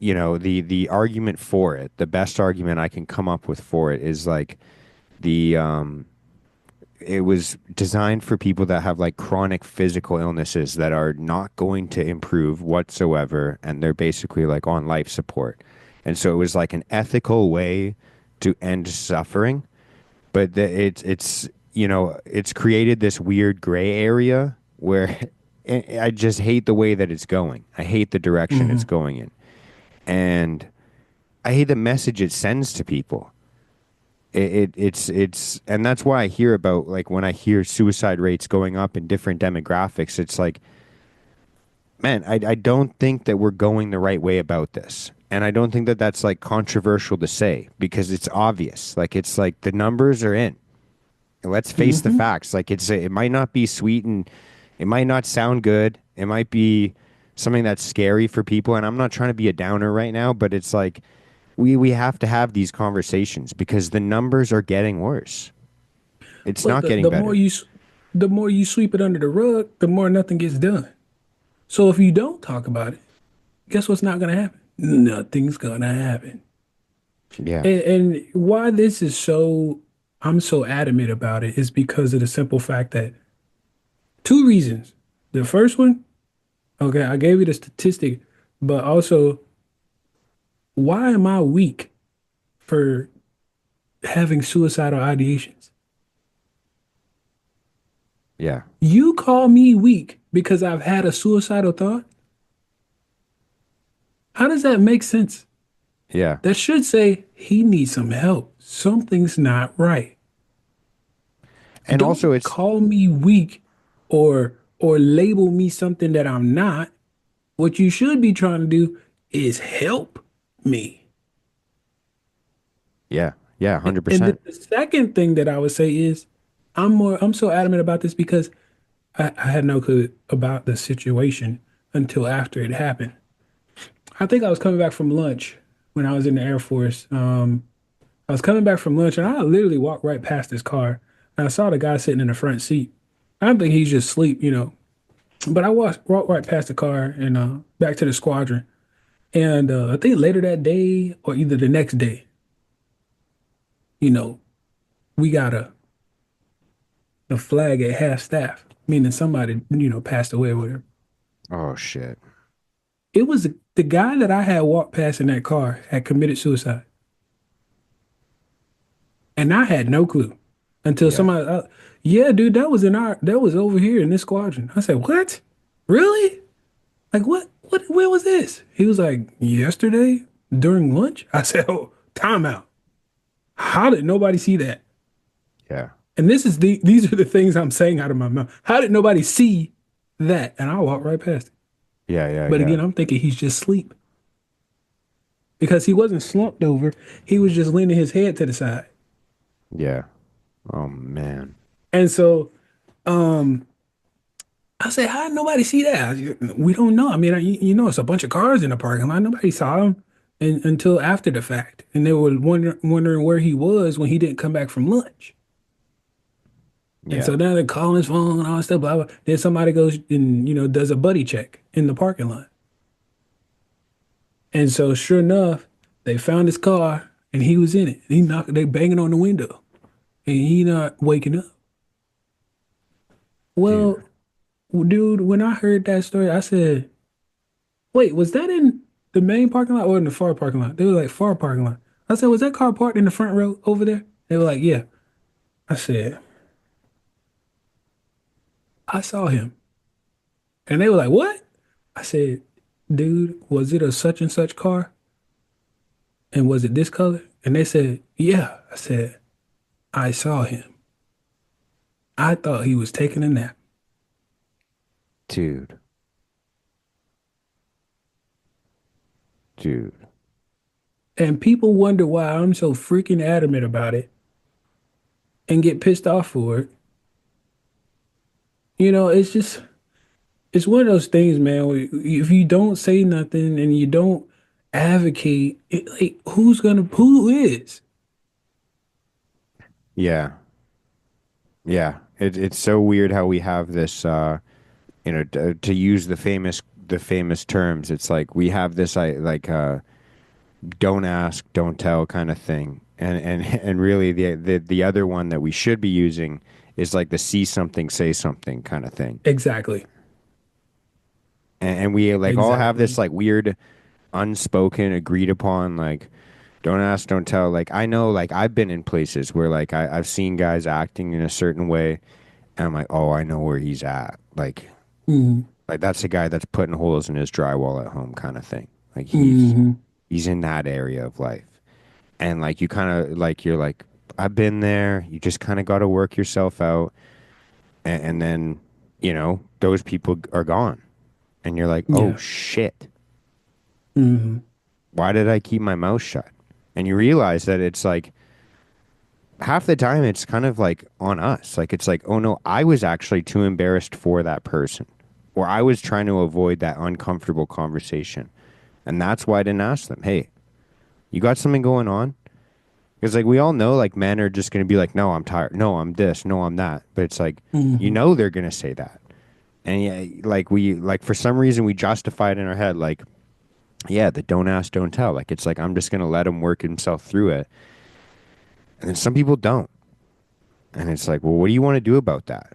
the argument for it, the best argument I can come up with for it is like the it was designed for people that have like chronic physical illnesses that are not going to improve whatsoever and they're basically like on life support. And so it was like an ethical way to end suffering, but it's created this weird gray area where I just hate the way that it's going. I hate the direction it's Mm-hmm. going in. And I hate the message it sends to people. And that's why I hear about like when I hear suicide rates going up in different demographics, it's like, man, I don't think that we're going the right way about this. And I don't think that that's like controversial to say because it's obvious. Like it's like the numbers are in. Let's face the Mm-hmm. facts. Like it might not be sweet and it might not sound good. It might be something that's scary for people. And I'm not trying to be a downer right now, but it's like we have to have these conversations because the numbers are getting worse. It's But not getting better. the more you sweep it under the rug, the more nothing gets done. So if you don't talk about it, guess what's not gonna happen? Nothing's gonna happen. Yeah. And why this is so I'm so adamant about it is because of the simple fact that two reasons. The first one, okay, I gave you the statistic, but also why am I weak for having suicidal ideations? Yeah. You call me weak because I've had a suicidal thought? How does that make sense? Yeah. That should say he needs some help. Something's not right. And also Don't it's call me weak or label me something that I'm not. What you should be trying to do is help me. yeah. Yeah, And then 100%. the second thing that I would say is I'm so adamant about this because I had no clue about the situation until after it happened. I think I was coming back from lunch when I was in the Air Force. I was coming back from lunch and I literally walked right past his car and I saw the guy sitting in the front seat. I don't think he's just asleep, but I walked right past the car and back to the squadron. And I think later that day or either the next day, you know, we got a flag at half staff, meaning somebody, passed away with her. Oh shit. It was the guy that I had walked past in that car had committed suicide. And I had no clue until Yeah. somebody, yeah, dude, that was over here in this squadron. I said, what? Really? Like, where was this? He was like, yesterday during lunch? I said, oh, timeout. How did nobody see that? Yeah. And these are the things I'm saying out of my mouth. How did nobody see that? And I walked right past it. Yeah, yeah, But yeah. again, I'm thinking he's just asleep because he wasn't slumped over. He was just leaning his head to the side. Yeah. Oh man. And so, um, I said, how did nobody see that? We don't know. I mean, it's a bunch of cars in the parking lot. Nobody saw him until after the fact. And they were wondering where he was when he didn't come back from lunch. And Yeah. so now they're calling his phone and all that stuff, blah, blah. Then somebody goes and, does a buddy check in the parking lot. And so sure enough, they found his car and he was in it. They banging on the window and he not waking up. Dude. Well, Dude, when I heard that story, I said, wait, was that in the main parking lot or in the far parking lot? They were like, far parking lot. I said, was that car parked in the front row over there? They were like, yeah. I said, I saw him. And they were like, what? I said, dude, was it a such and such car? And was it this color? And they said, yeah. I said, I saw him. I thought he was taking a nap. Dude, dude. And people wonder why I'm so freaking adamant about it and get pissed off for it. It's just, it's one of those things, man, where if you don't say nothing and you don't advocate, like, who is? Yeah. Yeah. It's so weird how we have this to use the famous terms. It's like we have this don't ask, don't tell kind of thing. And really the other one that we should be using is like the see something, say something kind of thing. Exactly. And we like all have this Exactly. like weird unspoken agreed upon like don't ask, don't tell. Like I know like I've been in places where like I've seen guys acting in a certain way and I'm like, oh, I know where he's at. Hmm. Like that's the guy that's putting holes in his drywall at home kind of thing. Like Hmm. he's in that area of life. And like you kind of like you're like I've been there. You just kind of got to work yourself out and then, those people are gone. And you're like, "Oh Yeah. shit. Hmm. Why did I keep my mouth shut?" And you realize that it's like half the time it's kind of like on us. Like it's like, "Oh no, I was actually too embarrassed for that person." Or I was trying to avoid that uncomfortable conversation. And that's why I didn't ask them, "Hey, you got something going on?" Because like we all know like men are just going to be like, "No, I'm tired. No, I'm this. No, I'm that." But it's like Hmm. they're going to say that. And yeah, like we like for some reason we justify it in our head like, yeah, the don't ask, don't tell. Like it's like I'm just going to let him work himself through it. And then some people don't. And it's like, "Well, what do you want to do about that?"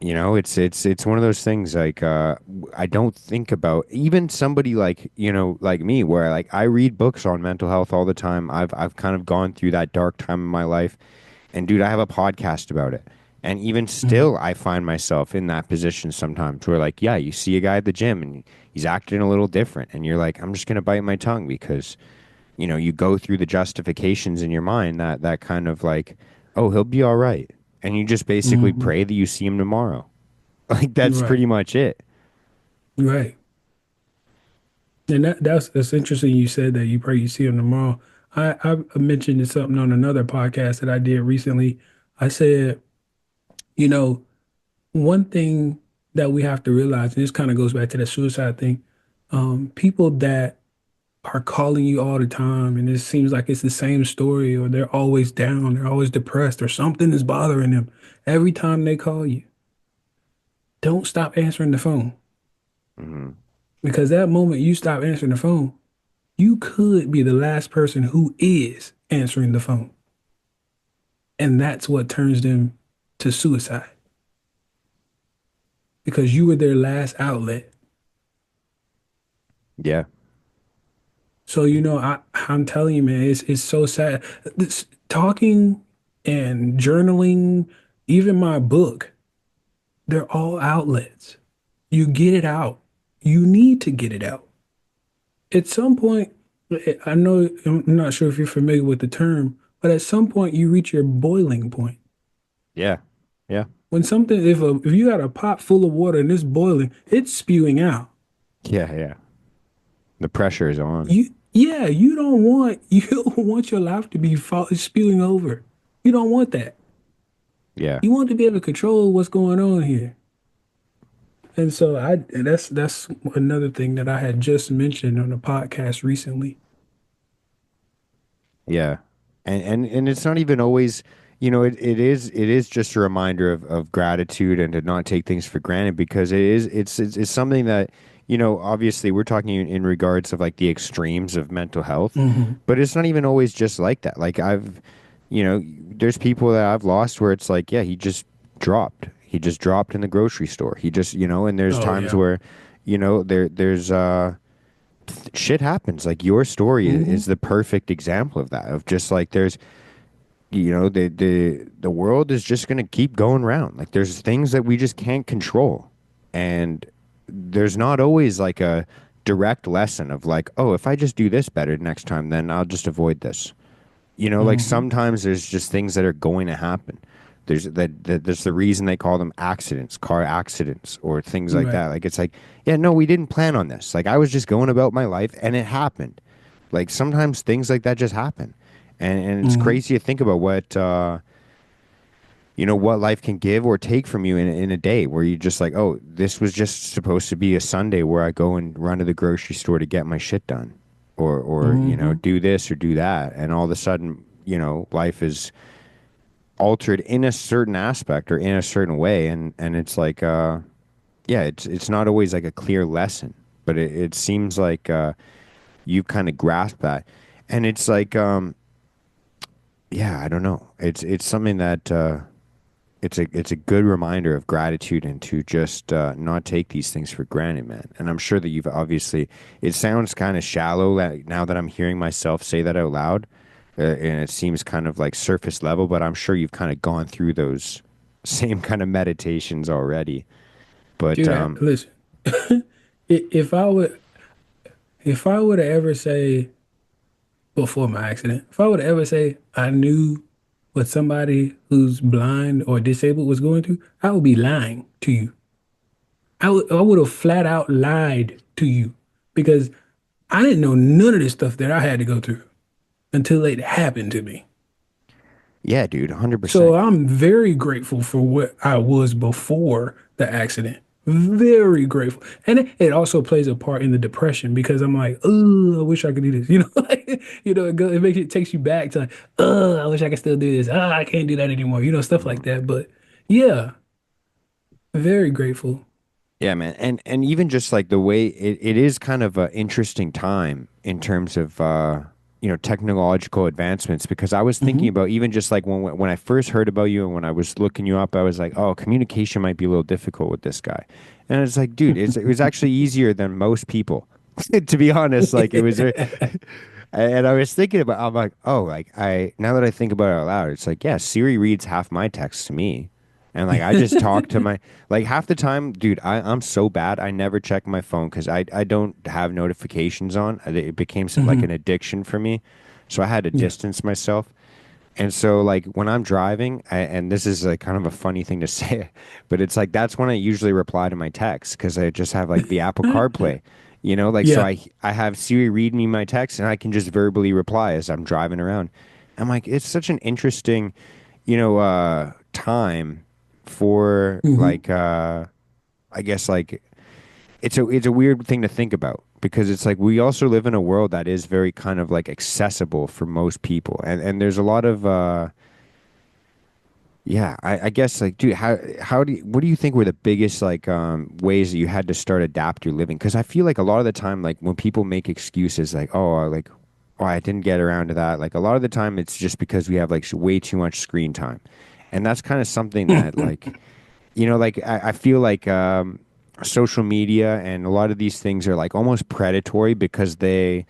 It's one of those things like I don't think about even somebody like, like me where like I read books on mental health all the time. I've kind of gone through that dark time in my life. And dude, I have a podcast about it. And even Hmm. still, I find myself in that position sometimes where, like, yeah, you see a guy at the gym and he's acting a little different. And you're like, I'm just going to bite my tongue because, you go through the justifications in your mind that kind of like, oh, he'll be all right. And you just basically Hmm. pray that you see him tomorrow. Like, that's Right. pretty much it. Right. And that's interesting you said that you pray you see him tomorrow. I mentioned something on another podcast that I did recently. I said, you know, one thing that we have to realize, and this kind of goes back to the suicide thing, people that are calling you all the time and it seems like it's the same story or they're always down, they're always depressed or something is bothering them every time they call you. Don't stop answering the phone Hmm. because that moment you stop answering the phone, you could be the last person who is answering the phone. And that's what turns them to suicide because you were their last outlet. Yeah. So, I'm telling you, man, it's so sad. This, talking and journaling, even my book, they're all outlets. You get it out. You need to get it out. At some point, I know I'm not sure if you're familiar with the term, but at some point you reach your boiling point. Yeah. Yeah. When something, if you got a pot full of water and it's boiling, it's spewing out. Yeah. Yeah. The pressure is on. Yeah, you don't want your life to be spewing over. You don't want that. Yeah. You want to be able to control what's going on here. And that's another thing that I had just mentioned on a podcast recently. Yeah. And it's not even always, it is just a reminder of gratitude and to not take things for granted because it's something that, obviously we're talking in regards of like the extremes of mental health, Hmm. but it's not even always just like that. Like there's people that I've lost where it's like, yeah, he just dropped. He just dropped in the grocery store. He just, and there's Oh times yeah. where, there's shit happens. Like your story is Hmm. the perfect example of that. Of just like there's, the world is just gonna keep going round. Like there's things that we just can't control, and there's not always like a direct lesson of like, oh, if I just do this better next time, then I'll just avoid this. Like Hmm. sometimes there's just things that are going to happen. There's the reason they call them accidents, car accidents, or things like Right. that. Like it's like, yeah, no, we didn't plan on this. Like I was just going about my life and it happened. Like sometimes things like that just happen, and it's Hmm. crazy to think about what life can give or take from you in a day where you just like, oh, this was just supposed to be a Sunday where I go and run to the grocery store to get my shit done, or Hmm. do this or do that, and all of a sudden, life is altered in a certain aspect or in a certain way, and it's like, yeah, it's not always like a clear lesson, but it seems like you kind of grasp that, and it's like, yeah, I don't know, it's something that. It's a good reminder of gratitude and to just not take these things for granted, man. And I'm sure that you've obviously. It sounds kind of shallow now that I'm hearing myself say that out loud, and it seems kind of like surface level. But I'm sure you've kind of gone through those same kind of meditations already. But Dude, listen. If I would, if I would ever say before my accident, if I would ever say I knew what somebody who's blind or disabled was going through, I would be lying to you. I would have flat out lied to you because I didn't know none of this stuff that I had to go through until it happened to me. yeah, dude, So 100%. I'm very grateful for what I was before the accident. Very grateful. And it also plays a part in the depression because I'm like, oh, I wish I could do this. Like, it takes you back to like, oh, I wish I could still do this. Ah, I can't do that anymore. Stuff like that. But yeah, very grateful. Yeah, man. And even just like the way it is kind of an interesting time in terms of technological advancements because I was thinking Hmm. about even just like when I first heard about you and when I was looking you up, I was like, oh, communication might be a little difficult with this guy. And it's like, dude, it was actually easier than most people. To be honest, like it was and I was thinking about I'm like, oh, like I now that I think about it out loud, it's like, yeah, Siri reads half my texts to me. And like I just talk to my like half the time, dude, I'm so bad. I never check my phone because I don't have notifications on. It became like an Hmm. addiction for me. So I had to Yeah. distance myself. And so like when I'm driving, and this is like kind of a funny thing to say, but it's like that's when I usually reply to my texts because I just have like the Apple CarPlay, like so Yeah. I have Siri read me my text and I can just verbally reply as I'm driving around. I'm like, it's such an interesting, time for Hmm. like I guess like it's a weird thing to think about because it's like we also live in a world that is very kind of like accessible for most people and there's a lot of yeah, I guess like, dude, what do you think were the biggest like ways that you had to start adapt your living? Because I feel like a lot of the time, like when people make excuses, like oh, I didn't get around to that. Like a lot of the time, it's just because we have like way too much screen time, and that's kind of something that like like I feel like social media and a lot of these things are like almost predatory because they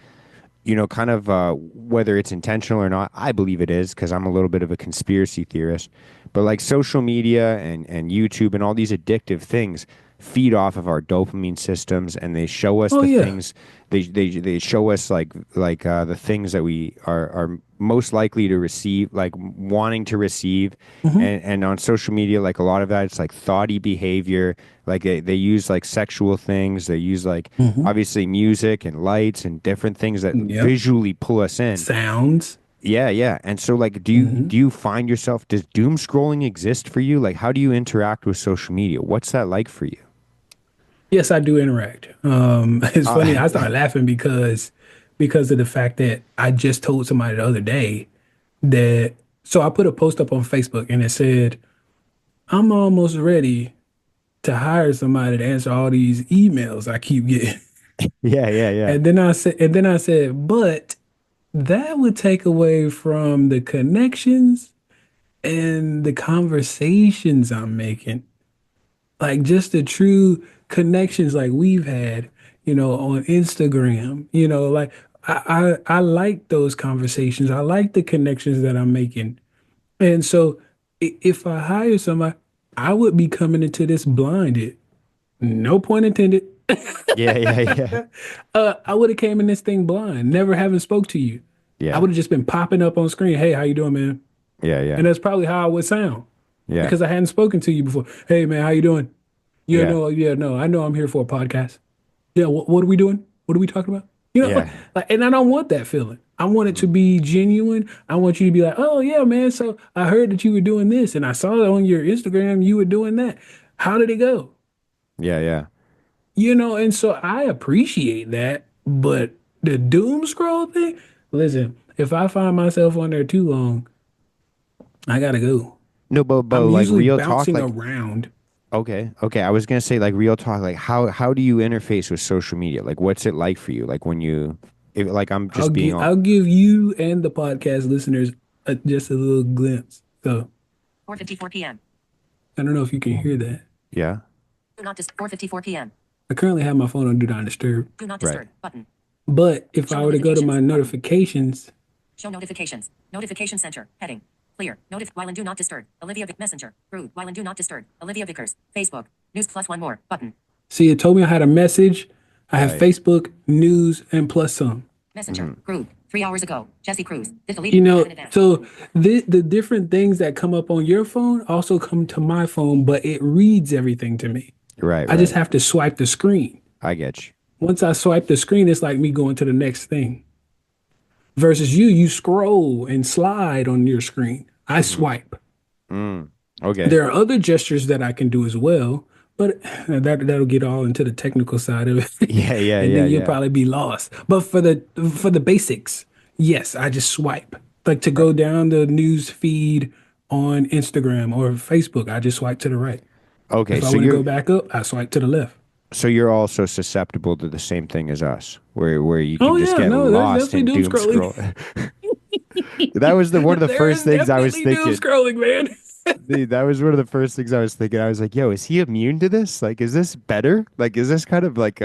kind of whether it's intentional or not, I believe it is because I'm a little bit of a conspiracy theorist. But like social media and YouTube and all these addictive things feed off of our dopamine systems and they show us Oh the yeah. things they show us like the things that we are most likely to receive, like wanting to receive. Hmm. And on social media, like a lot of that, it's like thoughty behavior. Like they use like sexual things. They use like Hmm. obviously music and lights and different things that Yep. visually pull us in. Sounds. Yeah, yeah. And so like do Hmm. you find yourself does doom scrolling exist for you? Like how do you interact with social media? What's that like for you? Yes, I do interact. It's funny. Uh, I started laughing because of the fact that I just told somebody the other day that. So I put a post up on Facebook and it said, "I'm almost ready to hire somebody to answer all these emails I keep getting." yeah, yeah, yeah. And then I said, but that would take away from the connections and the conversations I'm making. like just the true connections like we've had, on Instagram, like I like those conversations. I like the connections that I'm making. And so if I hire somebody, I would be coming into this blinded. No point intended. Yeah, yeah, yeah. I would have came in this thing blind, never having spoke to you. I Yeah. would have just been popping up on screen. Hey, how you doing, man? Yeah, yeah. And that's probably how I would sound Yeah. because I hadn't spoken to you before. Hey, man, how you doing? Yeah. Yeah, no, I know I'm here for a podcast. Yeah, what are we doing? What are we talking about? Yeah. Like, and I don't want that feeling. I want it to Mhm. be genuine. I want you to be like, oh yeah, man. So I heard that you were doing this, and I saw it on your Instagram. You were doing that. How did it go? Yeah, yeah. And so I appreciate that. But the doom scroll thing, listen, if I find myself on there too long, I gotta go. No, but I'm like usually real talk, bouncing like around. okay, okay. I was gonna say like real talk, like how do you interface with social media? Like what's it like for you? Like when you if like I'm just being on I'll give you and the podcast listeners just a little glimpse. So 4:54 p.m. I don't know if you can hear that. yeah, Do not disturb. 4:54 p.m. I currently have my phone on Do Not Disturb. Do not right. disturb button. But if Show I were to go to my notifications button. notifications, Show notifications. Notification center. Heading. Clear. While in do not disturb. Olivia Messenger. Rude. While in do not disturb. Olivia Vickers. Facebook. News plus one more button. see, it told me I had a message. I have Right. Facebook, news, and plus some. Messenger. Hmm. Group. 3 hours ago. Jesse Cruz. This deleted. In advance. So the different things that come up on your phone also come to my phone, but it reads everything to me. Right, I just right. have to swipe the screen. I get you. Once I swipe the screen, it's like me going to the next thing. Versus you scroll and slide on your screen. I Hmm. swipe. Mm. Okay. There are other gestures that I can do as well, but that'll get all into the technical side of it, Yeah, yeah, and yeah, then you'll yeah. probably be lost. But for the basics, yes, I just swipe. Like to Right. go down the news feed on Instagram or Facebook, I just swipe to the right. Okay, If I so want to go you're back up, I swipe to the left. so you're also susceptible to the same thing as us, where you Oh can just yeah, get no, there's lost definitely in doom doom scrolling. scroll. That was the one of the There first is things I was definitely doom thinking. scrolling, man. Dude, that was one of the first things I was thinking. I was like, "Yo, is he immune to this? Like, is this better? Like, is this kind of like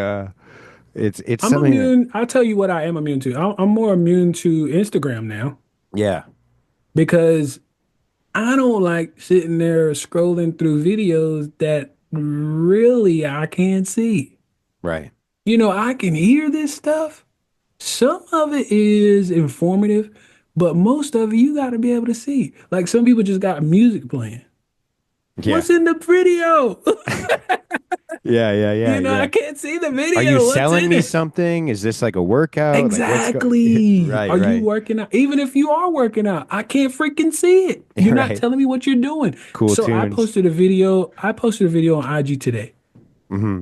it's I'm something that immune. I'll tell you what I am immune to. I'm more immune to Instagram now yeah, because I don't like sitting there scrolling through videos that really I can't see. right, I can hear this stuff. Some of it is informative, but most of it you got to be able to see. Like some people just got music playing. yeah, What's in the video? yeah, yeah, yeah, I yeah. can't see the Are you video. What's selling in me it? something? Is this like a workout? Like, what's go? Exactly. Right, Are you right, working out? Even if you are working out, I can't freaking see it. You're not right. telling me what you're doing. Cool So tunes. I posted a video on IG today. Hmm.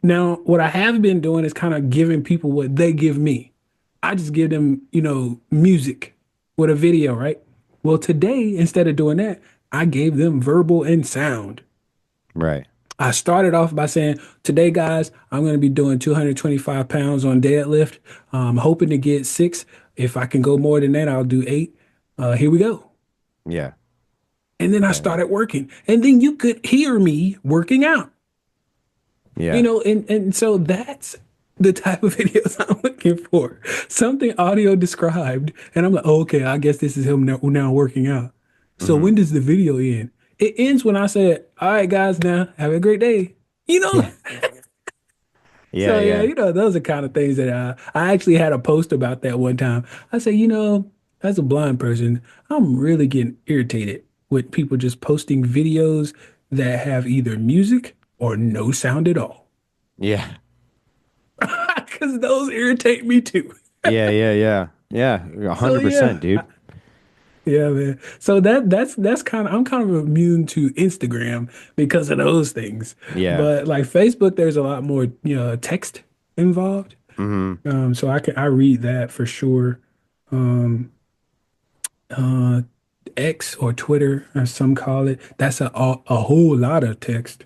Now, what I have been doing is kind of giving people what they give me. I just give them, music with a video, right? Well, today, instead of doing that, I gave them verbal and sound. Right. I started off by saying, today, guys, I'm going to be doing 225 pounds on deadlift. I'm hoping to get six. If I can go more than that, I'll do eight. Here we go. Yeah. And then I Yeah. started working. And then you could hear me working out. Yeah. And so that's the type of videos I'm looking for. Something audio described, and I'm like, oh, okay, I guess this is him now working out. So Hmm. when does the video end? It ends when I said, all right, guys, now have a great day. You know? Yeah. Yeah. So yeah, Yeah. those are kind of things that I actually had a post about that one time. I said, as a blind person, I'm really getting irritated with people just posting videos that have either music or no sound at all. Yeah. Because those irritate me too. Yeah. Yeah. Yeah. Yeah. A So hundred yeah, percent, dude. yeah, man. So that's kind of I'm kind of immune to Instagram because of those things. Yeah. But like Facebook, there's a lot more text involved. Hmm. So I read that for sure. Um, uh, X or Twitter, as some call it, that's a whole lot of text.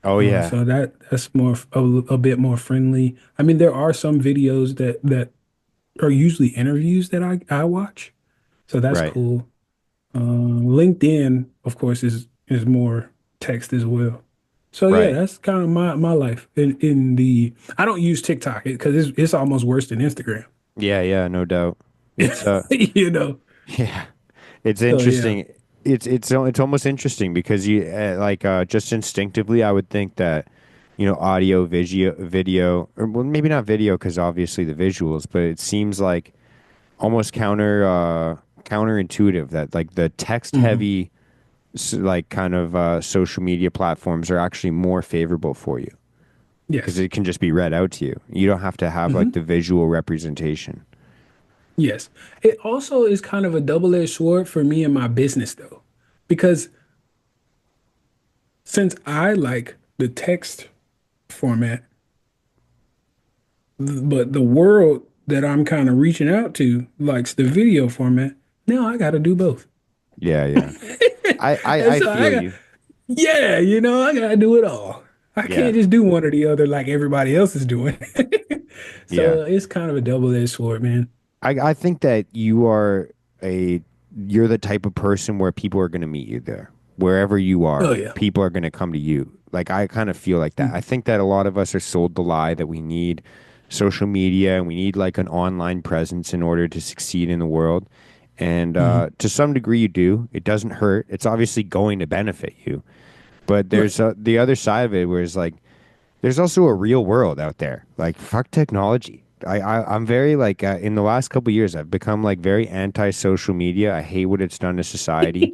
Oh yeah. So that's a bit more friendly. I mean, there are some videos that are usually interviews that I watch, so that's Right. cool. LinkedIn, of course, is more text as well. So yeah, Right. that's kind of my life in the. I don't use TikTok because it's almost worse than Instagram. Yeah, yeah, no doubt. It's You know. yeah. It's So yeah. interesting. It's almost interesting because you like just instinctively I would think that audio, video, or well, maybe not video because obviously the visuals, but it seems like almost counterintuitive that like the text Hmm. heavy like kind of social media platforms are actually more favorable for you because Yes. it can just be read out to you. You don't have to have like Hmm. the visual representation. Yes. It also is kind of a double-edged sword for me in my business though, because since I like the text format, but the world that I'm kind of reaching out to likes the video format, now I got to do both. Yeah, yeah. And I so I feel got, you. yeah, I got to do it all. I Yeah. can't just do one or the other like everybody else is doing. Yeah. So it's kind of a double-edged sword, man. I think that a you're the type of person where people are going to meet you there. Wherever you Oh are, yeah. people are going to come to you. Like I kind of feel like that. I Mhm. think that a lot of us are sold the lie that we need social media and we need like an online presence in order to succeed in the world. And Mhm. to some degree, you do. It doesn't hurt. It's obviously going to benefit you. But Right. there's the other side of it where it's like there's also a real world out there. Like fuck technology. I'm very like in the last couple of years I've become like very anti social media. I hate what it's done to society.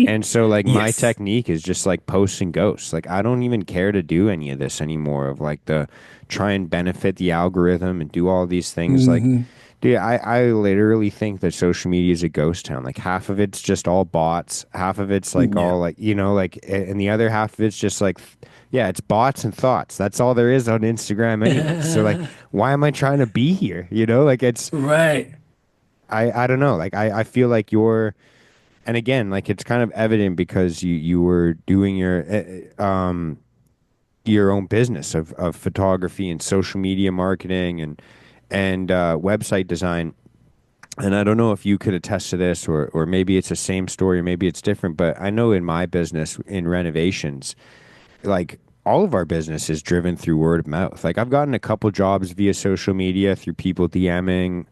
And so like my Yes. technique is just like posts and ghosts. Like I don't even care to do any of this anymore of like the try and benefit the algorithm and do all these things. Like Hmm. dude, I literally think that social media is a ghost town. Like half of it's just all bots, half of it's like Yeah. all like like and the other half of it's just like yeah, it's bots and thoughts. That's all there is on Instagram anyway. So like why am I trying to be here? Like it's Right. I don't know. Like I feel like you're and again, like it's kind of evident because you were doing your own business of photography and social media marketing and website design. And I don't know if you could attest to this or maybe it's the same story or maybe it's different, but I know in my business in renovations, like all of our business is driven through word of mouth. Like I've gotten a couple jobs via social media through people DMing,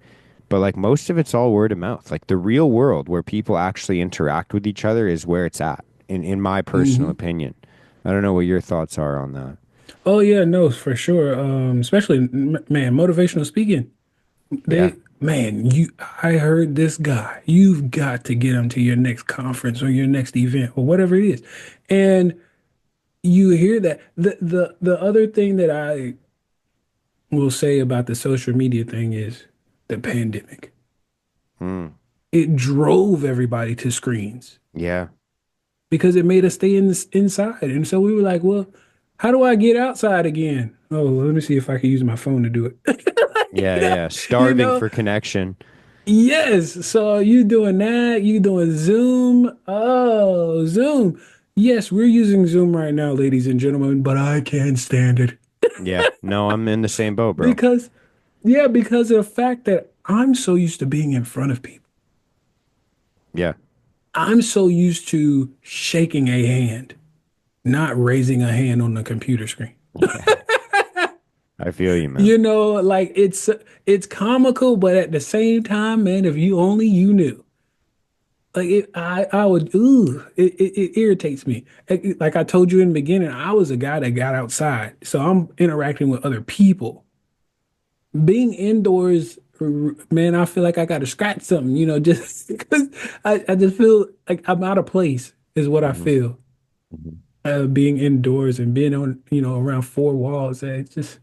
but like most of it's all word of mouth. Like the real world where people actually interact with each other is where it's at, in my personal Hmm. opinion. I don't know what your thoughts are on that. Oh yeah, no, for sure. Especially man, motivational speaking. Yeah. I heard this guy. You've got to get him to your next conference or your next event or whatever it is. And you hear that. The other thing that I will say about the social media thing is the pandemic. Mm. It drove everybody to screens Yeah. because it made us stay inside. And so we were like, well, how do I get outside again? Oh, let me see if I can use my phone to do it. Yeah. You know, Yeah. you Starving know, for connection. yes. So you doing that? You doing Zoom? Oh, Zoom. Yes, we're using Zoom right now, ladies and gentlemen, but I can't stand it Yeah. No, I'm in the same boat, bro. because, yeah, because of the fact that I'm so used to being in front of people. Yeah. I'm so used to shaking a hand, not raising a hand on the computer screen. Yeah. I feel you, man. Like it's comical, but at the same time, man, if you only you knew. Like I would, it irritates me. Like I told you in the beginning, I was a guy that got outside, so I'm interacting with other people. Being indoors, man, I feel like I got to scratch something, just because I just feel like I'm out of place, is what I Hmm. feel. Hmm. Being indoors and being on, around four walls, it's just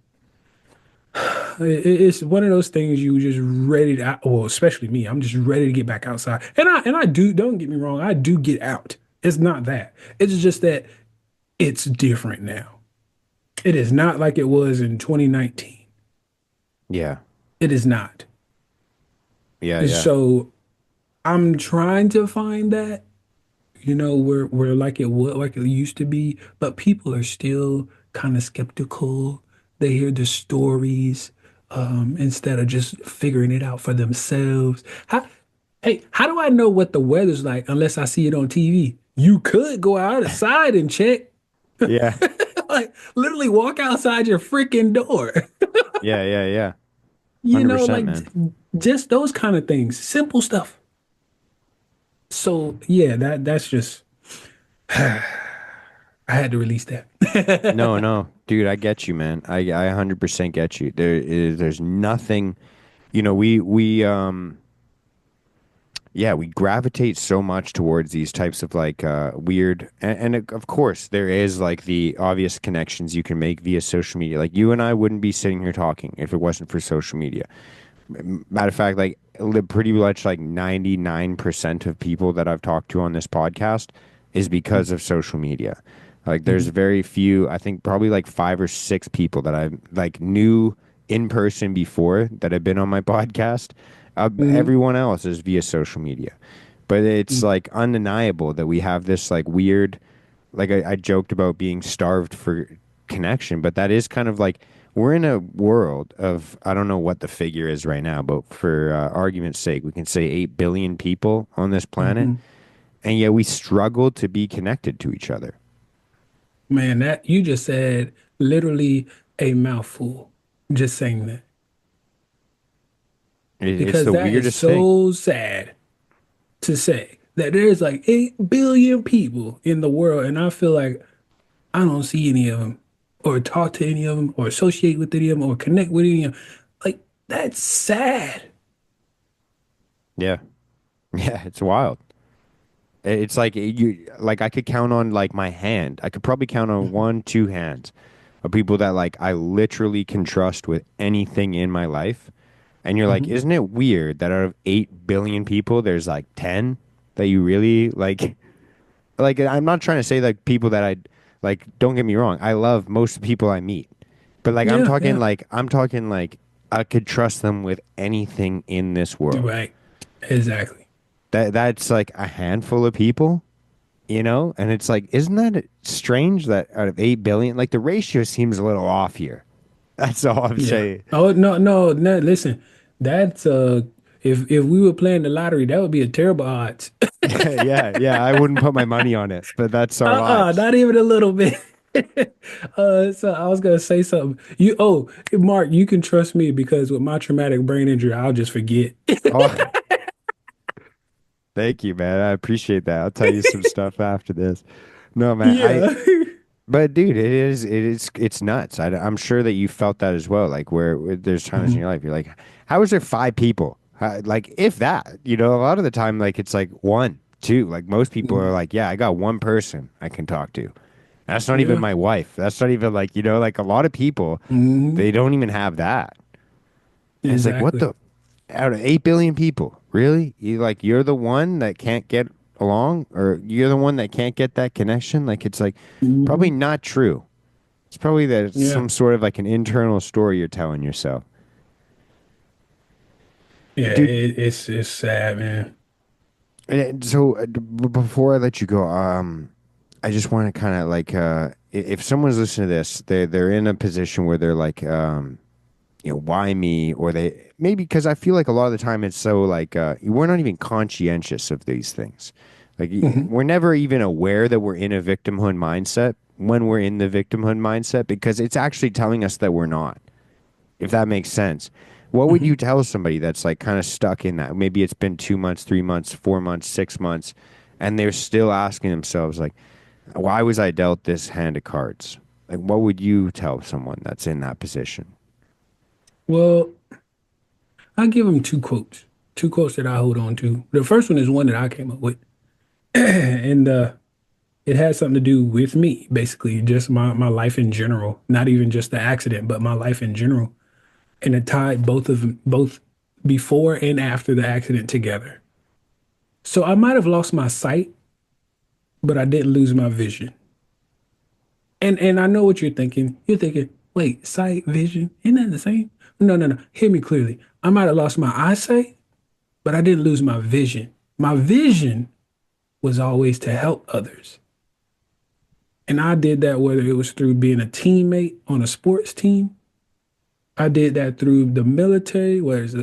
it's one of those things you just ready to, well, especially me, I'm just ready to get back outside. And I do, don't get me wrong, I do get out. It's not that. It's just that it's different now. It is not like it was in 2019. Yeah. It is not. Yeah. And Yeah. so I'm trying to find that, where like it used to be, but people are still kind of skeptical. They hear the stories instead of just figuring it out for themselves. Hey, how do I know what the weather's like unless I see it on TV? You could go outside and check. Yeah. Like literally walk outside your freaking door. Yeah, yeah, yeah. You know, 100%, like man. just those kind of things, simple stuff. So yeah, that's just I had to release No, that. no, dude, I get you, man. I 100% get you. There's nothing, we yeah, we gravitate so much towards these types of like weird, and of course there is like the obvious connections you can make via social media. Like you and I wouldn't be sitting here talking if it wasn't for social media. Matter of fact, like pretty much like 99% of people that I've talked to on this podcast is because of social media. Like there's Mhm. very few, I think probably like five or six people that I like knew in person before that have been on my podcast. Mhm. Everyone else is via social media. But it's Mhm. like undeniable that we have this like weird, like I joked about being starved for connection, but that is kind of like we're in a world of I don't know what the figure is right now, but for argument's sake, we can say 8 billion people on this planet, Mhm. and yet we struggle to be connected to each other. Man, that you just said literally a mouthful just saying that It's because the that is weirdest thing. so sad to say that there's like 8 billion people in the world, and I feel like I don't see any of them or talk to any of them or associate with any of them or connect with any of them. Like, that's sad. Yeah. Yeah, it's wild. It's like you like I could count on like my hand. I could probably count on Mhm. one, two hands of people that like I literally can trust with anything in my life. And you're like, Mhm. isn't it weird that out of 8 billion people, there's like 10 that you really like, I'm not trying to say like people that like, don't get me wrong. I love most of the people I meet, but like, Yeah, yeah. I'm talking like I could trust them with anything in this world. Right. Exactly. That's like a handful of people, and it's like, isn't that strange that out of 8 billion, like the ratio seems a little off here. That's all I'm Yeah. saying. Oh no, no, no. Listen, that's if we were playing the lottery, that would be a terrible odds. Yeah, yeah. I wouldn't put my money on it, but that's our lives. Not even a little bit. So I was gonna say something. Mark, you can trust me because with my traumatic brain injury, I'll just forget. Oh, thank you, man. I appreciate that. I'll tell you some stuff after this. No, man. Yeah. But dude, it's nuts. I'm sure that you felt that as well. Like where there's times in Mhm. your life you're like, how is there five people? Like if that, a lot of the time, like it's like one, two. Like most people are Mhm. like, yeah, I got one person I can talk to. That's not even Yeah. my wife. That's not even like, like a lot of people, Hmm. they don't even have that. And it's like, what Exactly. the out of 8 billion people, really? You're the one that can't get along, or you're the one that can't get that connection? Like it's like probably Hmm. not true. It's probably that it's Yeah. some sort of like an internal story you're telling yourself. Yeah. Dude, It's sad, man. so before I let you go, I just want to kind of like if someone's listening to this, they're in a position where they're like why me, or they maybe because I feel like a lot of the time it's so like we're not even conscientious of these things. Like Hmm. we're never even aware that we're in a victimhood mindset when we're in the victimhood mindset because it's actually telling us that we're not, if that makes sense. What would Hmm. you tell somebody that's like kind of stuck in that? Maybe it's been 2 months, 3 months, 4 months, 6 months, and they're still asking themselves like, why was I dealt this hand of cards? Like, what would you tell someone that's in that position? Well, I'll give him two quotes that I hold on to. The first one is one that I came up with, and it has something to do with me, basically, just my life in general, not even just the accident, but my life in general. And it tied both before and after the accident together. So I might have lost my sight, but I didn't lose my vision. And I know what you're thinking. You're thinking, wait, sight, vision, isn't that the same? No, no, no. Hear me clearly. I might have lost my eyesight, but I didn't lose my vision. My vision was always to help others. And I did that whether it was through being a teammate on a sports team. I did that through the military, where it's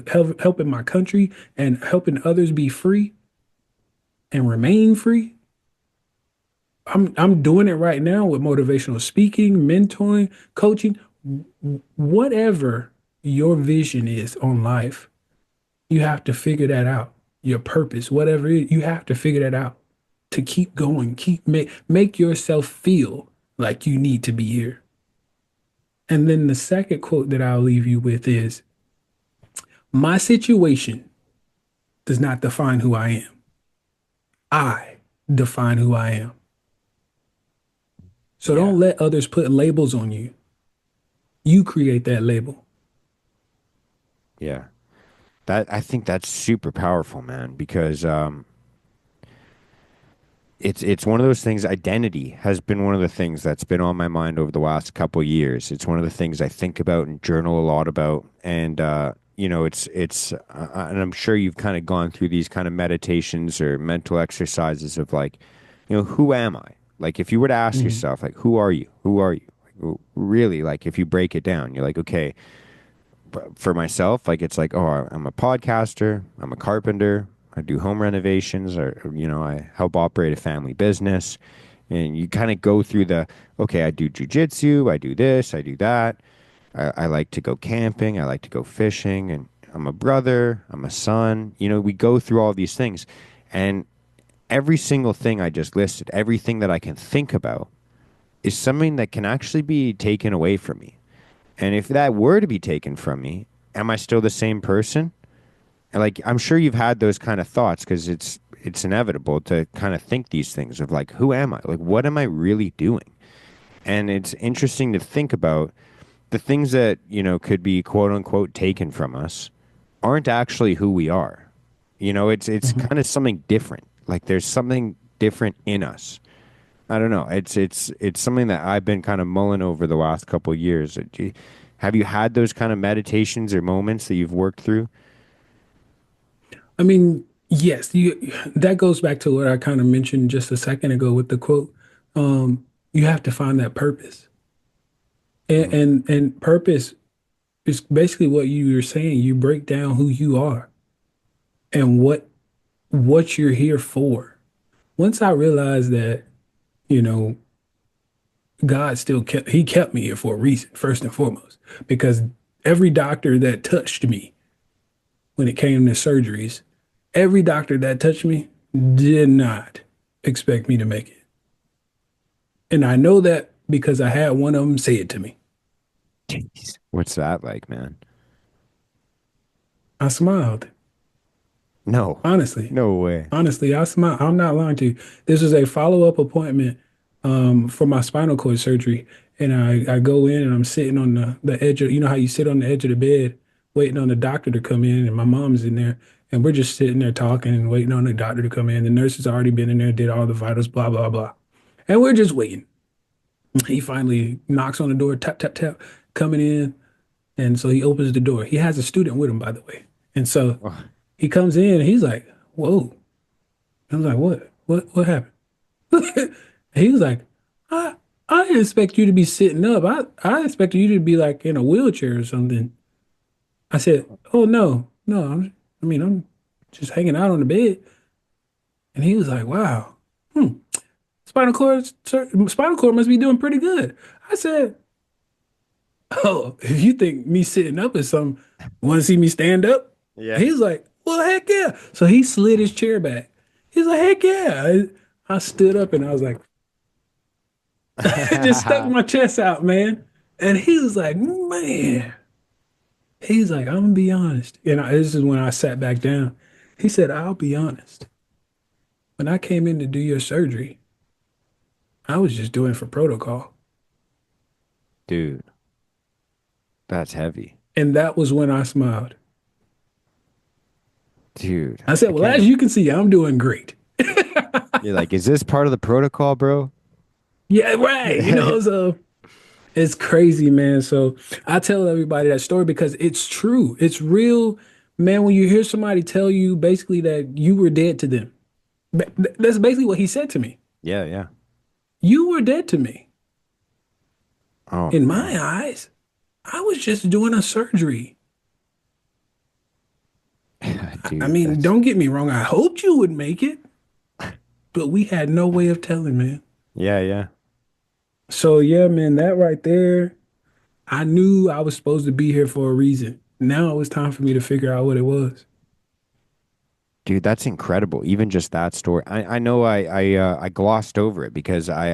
helping my country and helping others be free and remain free. I'm doing it right now with motivational speaking, mentoring, coaching, whatever your vision is on life, you have to figure that out. Your purpose, whatever it is, you have to figure that out to keep going, make yourself feel like you need to be here. And then the second quote that I'll leave you with is, my situation does not define who I am. I define who I am. So Yeah. don't let others put labels on you. You create that label. Yeah. That I think that's super powerful, man, because it's one of those things. Identity has been one of the things that's been on my mind over the last couple of years. It's one of the things I think about and journal a lot about. And and I'm sure you've kind of gone through these kind of meditations or mental exercises of like, who am I? Like if you were to ask Mhm. yourself, like, who are you? Who are you? Like, really, like if you break it down, you're like, okay, for myself, like it's like, oh, I'm a podcaster, I'm a carpenter, I do home renovations, or I help operate a family business. And you kind of go through okay, I do jujitsu, I do this, I do that. I like to go camping, I like to go fishing, and I'm a brother, I'm a son. We go through all these things. And every single thing I just listed, everything that I can think about, is something that can actually be taken away from me. And if that were to be taken from me, am I still the same person? And like I'm sure you've had those kind of thoughts because it's inevitable to kind of think these things of like, who am I? Like what am I really doing? And it's interesting to think about the things that, could be quote unquote taken from us aren't actually who we are. It's Mhm. kind of something different. Like there's something different in us. I don't know. It's something that I've been kind of mulling over the last couple of years. Have you had those kind of meditations or moments that you've worked through? I mean, yes, that goes back to what I kind of mentioned just a second ago with the quote. You have to find that purpose. And, Mm, and purpose is basically what you were saying. You break down who you are and what you're here for. Once I realized that, you know, God still kept me here for a reason, first and foremost, because every doctor that touched me when it came to surgeries, every doctor that touched me did not expect me to make it. And I know that because I had one of them say it to me. jeez. What's that like, man? I smiled. No, Honestly. no way. Honestly, I smiled. I'm not lying to you. This was a follow-up appointment for my spinal cord surgery. And I go in and I'm sitting on the edge of, you know how you sit on the edge of the bed waiting on the doctor to come in, and my mom's in there. And we're just sitting there talking and waiting on the doctor to come in. The nurse has already been in there, did all the vitals, blah, blah, blah. And we're just waiting. He finally knocks on the door, tap, tap, tap, coming in. And so he opens the door. He has a student with him, by the way. And so Oh, he comes in and he's like, whoa. I was like, what? What happened? He was like, I I didn't expect you to be sitting up. I expected you to be like in a wheelchair or something. I said, oh no, no, I'm just hanging out on the bed. And he was like, wow, spinal cord must be doing pretty good. I said, oh, if you think me sitting up is something, want to see me stand up? yeah. He's like, well, heck yeah. So he slid his chair back. He's like, heck yeah. I stood up and I was like, just stuck my chest out, man. And he was like, man. He's like, I'm gonna be honest. This is when I sat back down. He said, I'll be honest. When I came in to do your surgery, I was just doing it for protocol. Dude, that's heavy. And that was when I smiled. Dude, I said, I well, can't. as you can see, I'm doing great. You're like, is this part of the protocol, bro? Yeah, right. So it's crazy, man. So I tell everybody that story because it's true. It's real, man. When you hear somebody tell you basically that you were dead to them, that's basically what he said to me. Yeah, yeah. You were dead to me. Oh In man. my eyes, I was just doing a surgery. I Dude, mean, that's don't get me wrong. I hoped you would make it, but we had no way of telling, man. Yeah, yeah. So yeah, man, that right there, I knew I was supposed to be here for a reason. Now it was time for me to figure out what it was. Dude, that's incredible. Even just that story. I know I glossed over it because I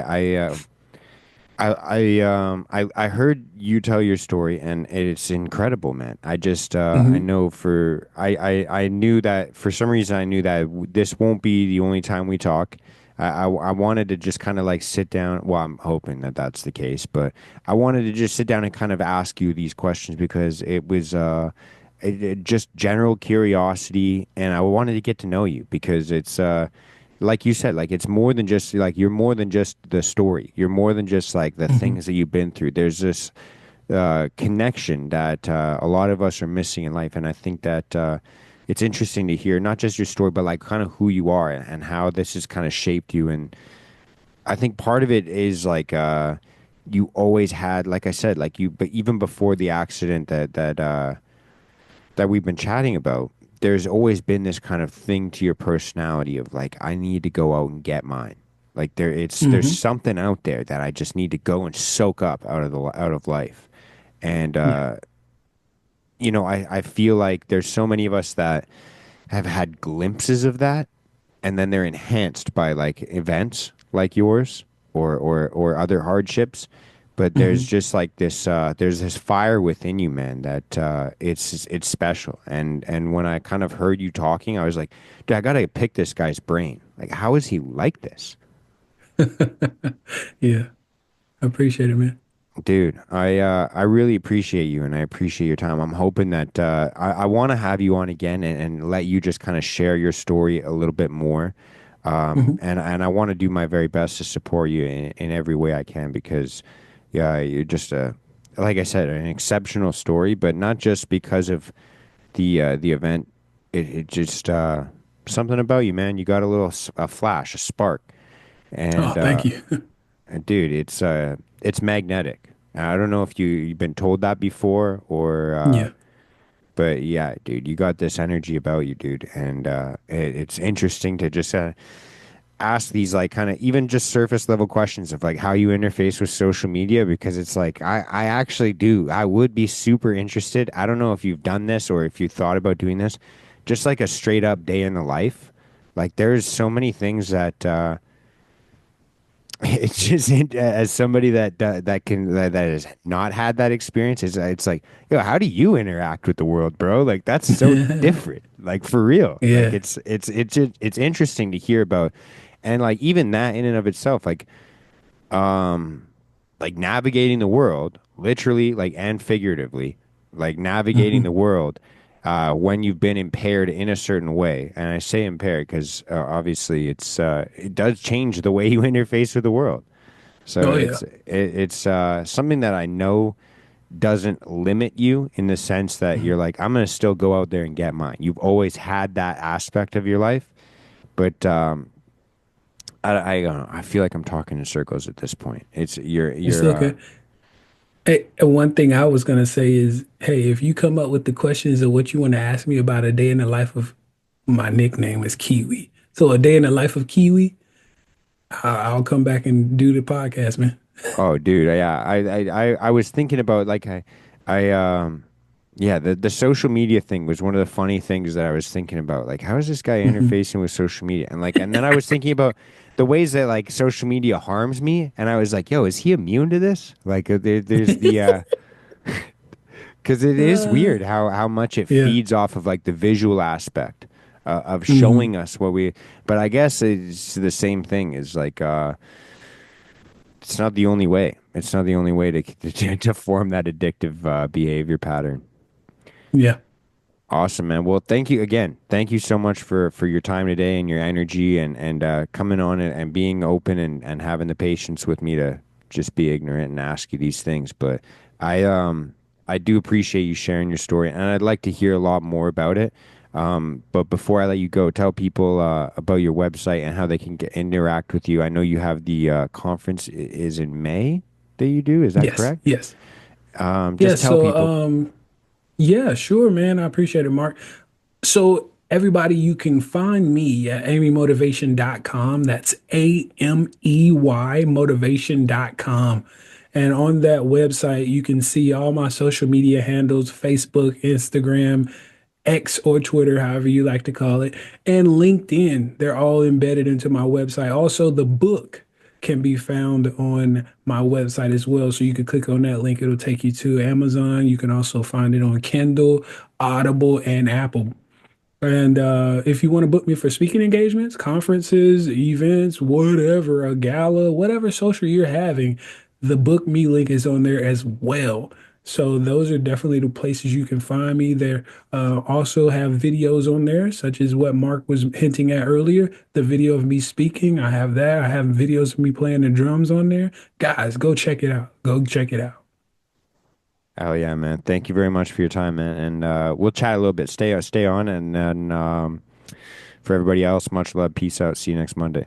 heard you tell your story and it's incredible, man. I just I Hmm. know for I knew that for some reason I knew that this won't be the only time we talk. I wanted to just kind of like sit down. Well, I'm hoping that that's the case, but I wanted to just sit down and kind of ask you these questions because it was just general curiosity, and I wanted to get to know you because it's like you said, like it's more than just like you're more than just the story. You're more than just like the Hmm. things that you've been through. There's this connection that a lot of us are missing in life, and I think that it's interesting to hear not just your story, but like kind of who you are and how this has kind of shaped you. And I think part of it is like you always had, like I said, like you, but even before the accident that we've been chatting about, there's always been this kind of thing to your personality of like, I need to go out and get mine. Like there's Hmm. something out there that I just need to go and soak up out of life. And Yeah. I feel like there's so many of us that have had glimpses of that and then they're enhanced by like events like yours or other hardships. But there's Hmm. just like this there's this fire within you, man, that it's special. And when I kind of heard you talking, I was like, dude, I gotta pick this guy's brain. Like, how is he like this? Yeah. I appreciate it, man. Dude, I really appreciate you and I appreciate your time. I'm hoping that I want to have you on again and let you just kind of share your story a little bit more. Hmm. And I want to do my very best to support you in every way I can because yeah, you're just a like I said, an exceptional story, but not just because of the event. It just something about you, man. You got a little a flash, a spark. Oh, And thank you. dude, it's magnetic. I don't know if you've been told that before or Yeah. but yeah, dude, you got this energy about you, dude, and it's interesting to just ask these like kind of even just surface level questions of like how you interface with social media because it's like I actually do. I would be super interested. I don't know if you've done this or if you thought about doing this, just like a straight up day in the life. Like there's so many things that it's just as somebody that has not had that experience, it's like, yo, how do you interact with the world, bro? Like that's so different, like for real. Like Yeah. it's interesting to hear about, and like even that in and of itself, um like navigating the world, literally like and figuratively, like navigating the Hmm. world when you've been impaired in a certain way. And I say impaired because obviously it does change the way you interface with the world. So Oh, yeah. it's something that I know doesn't limit you in the sense that Hmm. you're like, I'm gonna still go out there and get mine. You've always had that aspect of your life, but I don't know. I feel like I'm talking in circles at this point. It's It's you're okay. Hey, and one thing I was gonna say is, hey, if you come up with the questions of what you want to ask me about a day in the life of my nickname is Kiwi. So a day in the life of Kiwi, I'll come back and do the podcast, man. Oh, dude, yeah. I was thinking about like I yeah, the social media thing was one of the funny things that I was thinking about. Like, how is this guy Hmm. interfacing with social media? And like, and then I was thinking about the ways that like social media harms me, and I was like, yo, is he immune to this? Like, there's the because it is Uh, weird how much it yeah. feeds off of like the visual aspect of Hmm. showing us what we. But I guess it's the same thing. Is like it's not the only way. It's not the only way to form that addictive behavior pattern. Yeah. Awesome, man. Well, thank you again. Thank you so much for your time today and your energy and coming on and being open and having the patience with me to just be ignorant and ask you these things. But I do appreciate you sharing your story, and I'd like to hear a lot more about it. But before I let you go, tell people about your website and how they can interact with you. I know you have the conference is in May that you do. Is that Yes. correct? Yes. Yeah. Just tell So, people. yeah, sure, man. I appreciate it, Mark. So Everybody, you can find me at amymotivation.com. That's AMEY motivation.com. And on that website, you can see all my social media handles: Facebook, Instagram, X, or Twitter, however you like to call it, and LinkedIn. They're all embedded into my website. Also, the book can be found on my website as well. So you can click on that link, it'll take you to Amazon. You can also find it on Kindle, Audible, and Apple. And if you want to book me for speaking engagements, conferences, events, whatever, a gala, whatever social you're having, the book me link is on there as well. So those are definitely the places you can find me. There also have videos on there, such as what Mark was hinting at earlier, the video of me speaking. I have that. I have videos of me playing the drums on there. Guys, go check it out. Go check it out. Oh yeah, man. Thank you very much for your time, man. And we'll chat a little bit. Stay on, and then for everybody else, much love. Peace out. See you next Monday.